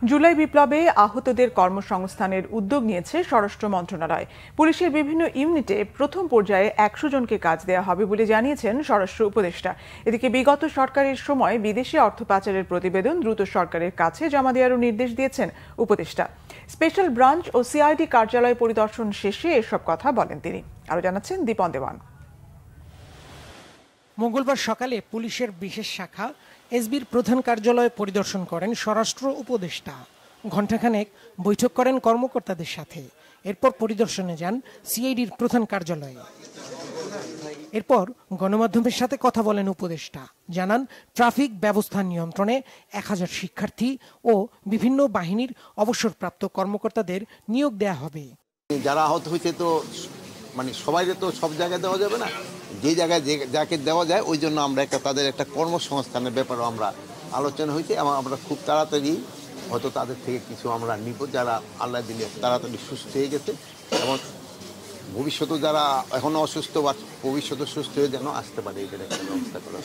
জুলাই বিপ্লবে আহতদের কর্মসংস্থানের উদ্যোগ নিয়েছে স্বরাষ্ট্র মন্ত্রণালয়। পুলিশের বিভিন্ন ইউনিটে প্রথম পর্যায়ে 100 জনকে কাজ দেওয়া হবে বলে জানিয়েছেন স্বরাষ্ট্র উপদেষ্টা। এদিকে বিগত সরকারের সময় বিদেশি অর্থ পাচারের প্রতিবেদন দ্রুত সরকারের কাছে জমা দেওয়ারও নির্দেশ দিয়েছেন উপদেষ্টা। স্পেশাল ব্রাঞ্চ ও সিআইডি কার্যালয় পরিদর্শন শেষে এসব কথা বলেন তিনি। আরও জানাচ্ছেন দীপন দেওয়ান। মঙ্গলবার সকালে পুলিশের বিশেষ শাখা এসবির প্রধান কার্যালয় পরিদর্শন করেন স্বরাষ্ট্র উপদেষ্টা। ঘণ্টাখানেক বৈঠক করেন কর্মকর্তাদের সাথে। এরপর পরিদর্শনে যান সিআইডির প্রধান কার্যালয়ে। এরপর গণমাধ্যমের সাথে কথা বলেন উপদেষ্টা, জানান ট্রাফিক ব্যবস্থা নিয়ন্ত্রণে 1000 শিক্ষার্থী ও বিভিন্ন বাহিনীর অবসরপ্রাপ্ত কর্মকর্তাদের নিয়োগ দেয়া হবে। যারা আহত হয়েছে তো মানে সবাই তো সব জায়গায় দেওয়া যাবে না, যে জায়গায় যাকে দেওয়া যায় ওই জন্য আমরা তাদের একটা কর্মসংস্থানের ব্যাপারেও আমরা আলোচনা হয়েছে এবং আমরা খুব তাড়াতাড়ি হয়তো তাদের থেকে কিছু আমরা নিব, যারা আল্লাহ দিলে তাড়াতাড়ি সুস্থ হয়ে গেছে এবং ভবিষ্যতে যারা এখনো অসুস্থ বা ভবিষ্যতে সুস্থ হয়ে যেন আসতে পারে এটার একটা ব্যবস্থা করা।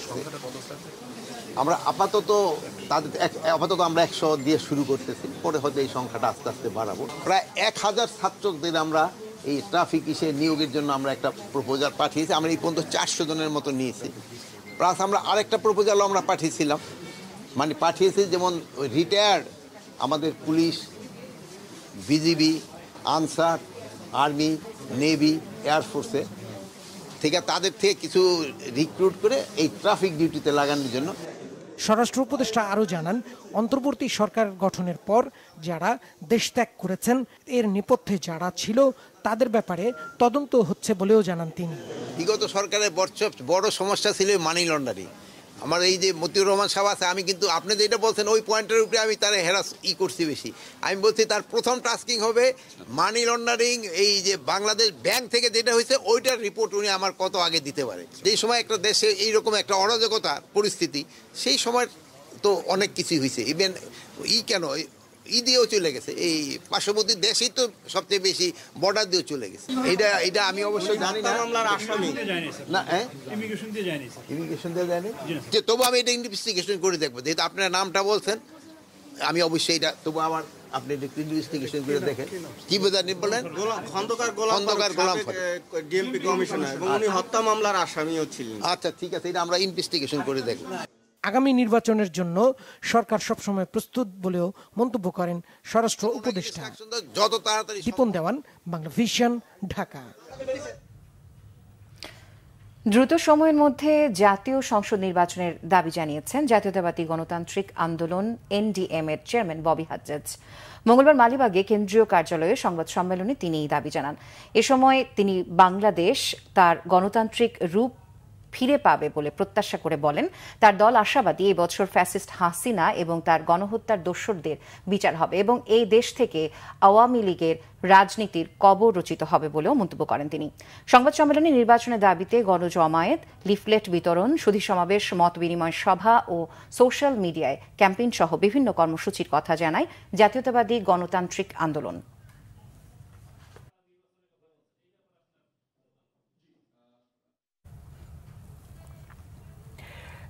আমরা আপাতত আমরা 100 দিয়ে শুরু করতেছি, পরে হয়তো এই সংখ্যাটা আস্তে আস্তে বাড়াবো। প্রায় 1000 ছাত্রদের আমরা এই ট্রাফিক নিয়োগের জন্য আমরা একটা প্রপোজাল পাঠিয়েছি। আমরা এই পর্যন্ত 400 জনের মতো নিয়েছি। প্লাস আমরা আরেকটা প্রপোজালও আমরা পাঠিয়েছি, যেমন রিটায়ার্ড আমাদের police, BGB, Ansar, army, navy, এয়ারফোর্সে থেকে তাদের থেকে কিছু রিক্রুট করে এই ট্রাফিক ডিউটিতে লাগানোর জন্য। স্বরাষ্ট্র উপদেষ্টা আরও জানান, অন্তর্বর্তী সরকার গঠনের পর যারা দেশ ত্যাগ করেছেন এর নেপথ্যে যারা ছিল তাদের ব্যাপারে তদন্ত হচ্ছে বলেও জানান তিনি। বিগত সরকারের বড় সমস্যা ছিল মানি লন্ডারিং। আমার এই যে মতিউর রহমান সাহেব আছে, আমি কিন্তু আপনি যেটা বলছেন ওই পয়েন্টের উপরে আমি তার করছি বেশি। আমি বলছি তার প্রথম টাস্কিং হবে মানি লন্ডারিং, এই যে বাংলাদেশ ব্যাংক থেকে যেটা হয়েছে ওইটার রিপোর্ট উনি আমার কত আগে দিতে পারে। যেই সময় একটা দেশে এইরকম একটা অরাজকতার পরিস্থিতি, সেই সময় তো অনেক কিছুই হয়েছে। ইভেন দিয়েও চলে গেছে, এই পার্শ্ববর্তী দেশেই তো সবচেয়ে বেশি বর্ডার দিয়েও চলে গেছে। এটা আমি অবশ্যই জানি না, ইমিগ্রেশন দিয়ে যায়নি, যে তবু আমি এটা ইনভেস্টিগেশন করে দেখবো। যেহেতু আপনার নামটা বলছেন, আমি অবশ্যই এটা তবু আমার আপনি ইনভেস্টিগেশন করে দেখেন। কি বোঝানি বলেন? খন্দকার গোলাম ডিএমপি কমিশনার এবং উনি হত্যা মামলার আসামিও ছিলেন। আচ্ছা ঠিক আছে, এটা আমরা ইনভেস্টিগেশন করে দেখব। আগামী নির্বাচনের জন্য সরকার সবসময় প্রস্তুত বলেও মন্তব্য করেন স্বরাষ্ট্র উপদেষ্টা। দীপন দেওয়ান, বাংলা ভিশন, ঢাকা। দ্রুত সময়ের মধ্যে জাতীয় সংসদ নির্বাচনের দাবি জানিয়েছেন জাতীয়তাবাদী গণতান্ত্রিক আন্দোলন এনডিএম এর চেয়ারম্যান ববি হাজ্জাজ। মঙ্গলবার মালিবাগে কেন্দ্রীয় কার্যালয়ে সংবাদ সম্মেলনে তিনি এই দাবি জানান। এ সময় তিনি বাংলাদেশ তার গণতান্ত্রিক রূপ ফিরে পাবে বলে প্রত্যাশা করে বলেন, তার দল আশাবাদী এই বছর ফ্যাসিস্ট হাসিনা এবং তার গণহত্যার দোসরদের বিচার হবে এবং এই দেশ থেকে আওয়ামী লীগের রাজনীতির কবর রচিত হবে বলেও মন্তব্য করেন তিনি। সংবাদ সম্মেলনে নির্বাচনের দাবিতে গণজমায়েত, লিফলেট বিতরণ, সুধী সমাবেশ, মত বিনিময় সভা ও সোশ্যাল মিডিয়ায় ক্যাম্পেইন সহ বিভিন্ন কর্মসূচির কথা জানায় জাতীয়তাবাদী গণতান্ত্রিক আন্দোলন।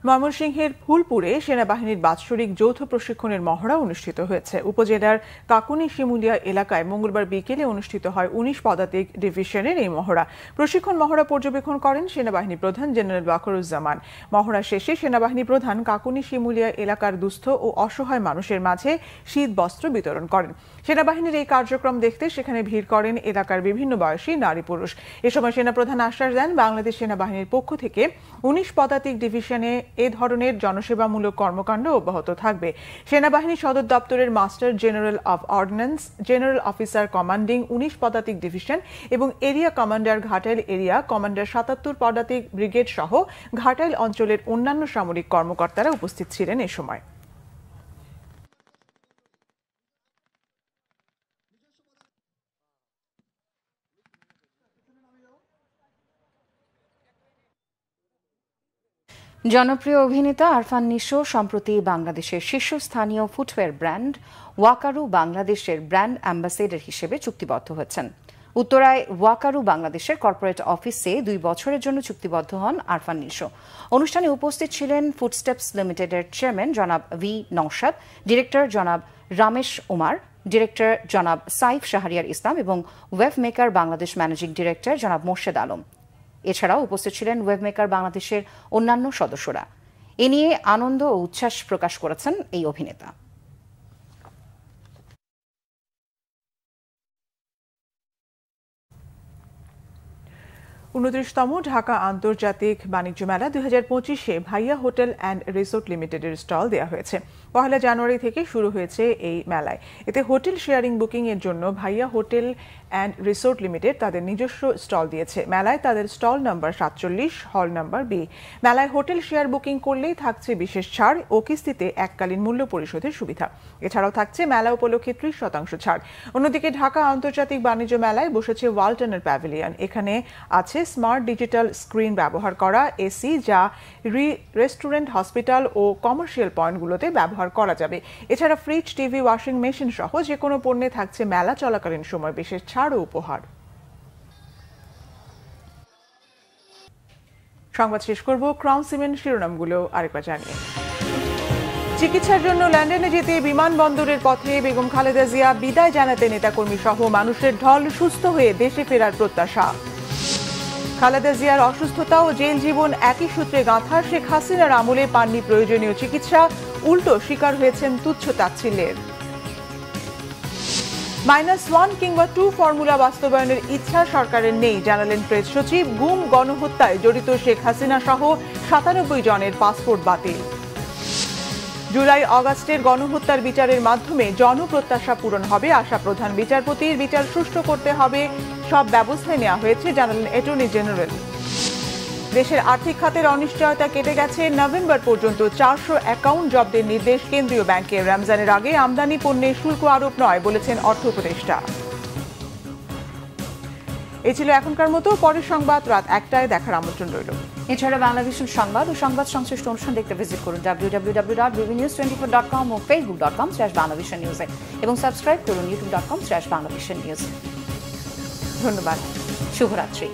ময়মনসিংহের ফুলপুরে সেনাবাহিনীর বাৎসরিক যৌথ প্রশিক্ষণের মহড়া অনুষ্ঠিত হয়েছে। উপজেলার কাকুনি শিমুলিয়া এলাকায় মঙ্গলবার বিকেলে অনুষ্ঠিত হয় 19 পদাতিক ডিভিশনের এই মহড়া। প্রশিক্ষণ মহড়া পর্যবেক্ষণ করেন সেনাবাহিনী প্রধান জেনারেল ওয়াকারুজ্জামান। মহড়া শেষে সেনাবাহিনী প্রধান কাকুনি শিমুলিয়া এলাকার দুস্থ ও অসহায় মানুষের মাঝে শীত বস্ত্র বিতরণ করেন। সেনাবাহিনীর এই কার্যক্রম দেখতে সেখানে ভিড় করেন এলাকার বিভিন্ন বয়সী নারী পুরুষ। এ সময় সেনাপ্রধান আশ্বাস দেন, বাংলাদেশ সেনাবাহিনীর পক্ষ থেকে 19 পদাতিক ডিভিশনে এ ধরনের জনসেবামূলক কর্মকাণ্ড অব্যাহত থাকবে। সেনাবাহিনী সদর দপ্তরের master general of ordinance, general officer commanding 19 পদাতিক ডিভিশন এবং area commander Ghatail area commander 77 পদাতিক ব্রিগেড সহ ঘাটাইল অঞ্চলের অন্যান্য সামরিক কর্মকর্তারা উপস্থিত ছিলেন এ সময়। জনপ্রিয় অভিনেতা আরফান নিশো সম্প্রতি বাংলাদেশের শীর্ষস্থানীয় ফুটওয়্যার ব্র্যান্ড ওয়াকারু বাংলাদেশের ব্র্যান্ড অ্যাম্বাসেডর হিসেবে চুক্তিবদ্ধ হয়েছেন। উত্তরায় ওয়াকারু বাংলাদেশের কর্পোরেট অফিসে 2 বছরের জন্য চুক্তিবদ্ধ হন আরফান নিশো। অনুষ্ঠানে উপস্থিত ছিলেন ফুডস্টেপস লিমিটেডের চেয়ারম্যান জনাব ভি নওশাদ, ডিরেক্টর জনাব রামেশ উমার, ডিরেক্টর জনাব সাইফ শাহরিয়ার ইসলাম এবং web maker Bangladesh managing director জনাব মোর্শেদ আলম। এছাড়াও উপস্থিত ছিলেন ওয়েব মেকার বাংলাদেশের অন্যান্য সদস্যরা। এ নিয়ে আনন্দ ও উচ্ছ্বাস প্রকাশ করেছেন এই অভিনেতা। 29তম ঢাকা আন্তর্জাতিক বাণিজ্য মেলা 2025-এ ভাইয়া হোটেল অ্যান্ড রিসোর্ট লিমিটেডের স্টল দেওয়া হয়েছে। 1 জানুয়ারি থেকে শুরু হয়েছে এই মেলায়। এতে হোটেল শেয়ারিং বুকিং এর জন্য ভাইয়া হোটেল অ্যান্ড রিসোর্ট লিমিটেড তাদের নিজস্ব স্টল দিয়েছে। মেলায় তাদের স্টল নাম্বার 47, হল নাম্বার বি। মেলায় হোটেল শেয়ার বুকিং করলেই থাকছে বিশেষ ছাড় ও কিস্তিতে এককালীন মূল্য পরিশোধের সুবিধা। এছাড়াও থাকছে মেলা উপলক্ষে 30% ছাড়। অন্যদিকে ঢাকা আন্তর্জাতিক বাণিজ্য মেলায় বসেছে ওয়ালটনের প্যাভিলিয়ন। এখানে আছে স্মার্ট ডিজিটাল স্ক্রিন ব্যবহার করা এসি, যা রেস্টুরেন্ট, হসপিটাল ও কমার্শিয়াল পয়েন্টগুলোতে ব্যবহার করা যাবে। এছাড়া ফ্রিজ, টিভি, ওয়াশিং মেশিন সহ যে কোনো পণ্যে থাকছে মেলা চলাকালীন সময় বিশেষ ছাড় ও উপহার। সংবাদ শেষ করব ক্রাউন সিমেন্ট শিরোনামগুলো আরেকবার জানিয়ে। চিকিৎসার জন্য লন্ডনে যেতে বিমানবন্দরের পথে বেগম খালেদা জিয়া বিদায় জানাতে নেতাকর্মী সহ মানুষের ঢল সুস্থ হয়ে দেশে ফেরার প্রত্যাশা। খালেদা জিয়ার অসুস্থতা ও জেল জীবন একই সূত্রে গাঁথা। শেখ হাসিনার আমলে পাননি প্রয়োজনীয় চিকিৎসা, উল্টো শিকার হয়েছেন তুচ্ছ তাচ্ছিল্যের। -1 কিংবা 2 ফর্মুলা বাস্তবায়নের ইচ্ছা সরকারের নেই, জানালেন প্রেস সচিব। গুম, গণহত্যায় জড়িত শেখ হাসিনা সহ 97 জনের পাসপোর্ট বাতিল। জুলাই আগস্টের গণহত্যার বিচারের মাধ্যমে জনপ্রত্যাশা পূরণ হবে আশা প্রধান বিচারপতির। বিচার সুষ্ঠু করতে হবে, সব ব্যবস্থায় নেওয়া হয়েছে, জানালেন অ্যাটর্নি জেনারেল। দেশের আর্থিক খাতের অনিশ্চয়তা কেটে গেছে। নভেম্বর পর্যন্ত 400 অ্যাকাউন্ট জব্দের নির্দেশ কেন্দ্রীয় ব্যাংকের। রমজানের আগে আমদানি পণ্যে শুল্ক আরোপ নয়, বলেছেন অর্থ উপদেষ্টা। এই ছিল এখনকার মতো। পরের সংবাদ রাত 1টায় দেখার আমন্ত্রণ রইল। এছাড়া বাংলাদেশের সংবাদ ও সংবাদ সংশ্লিষ্ট অনুষ্ঠান দেখতে ভিজিট করুন www.bbnews24.com ও facebook.com/bangladeshnewse এবং সাবস্ক্রাইব করুন youtube.com/bangladeshnewse। ধন্যবাদ। শুভরাত্রি।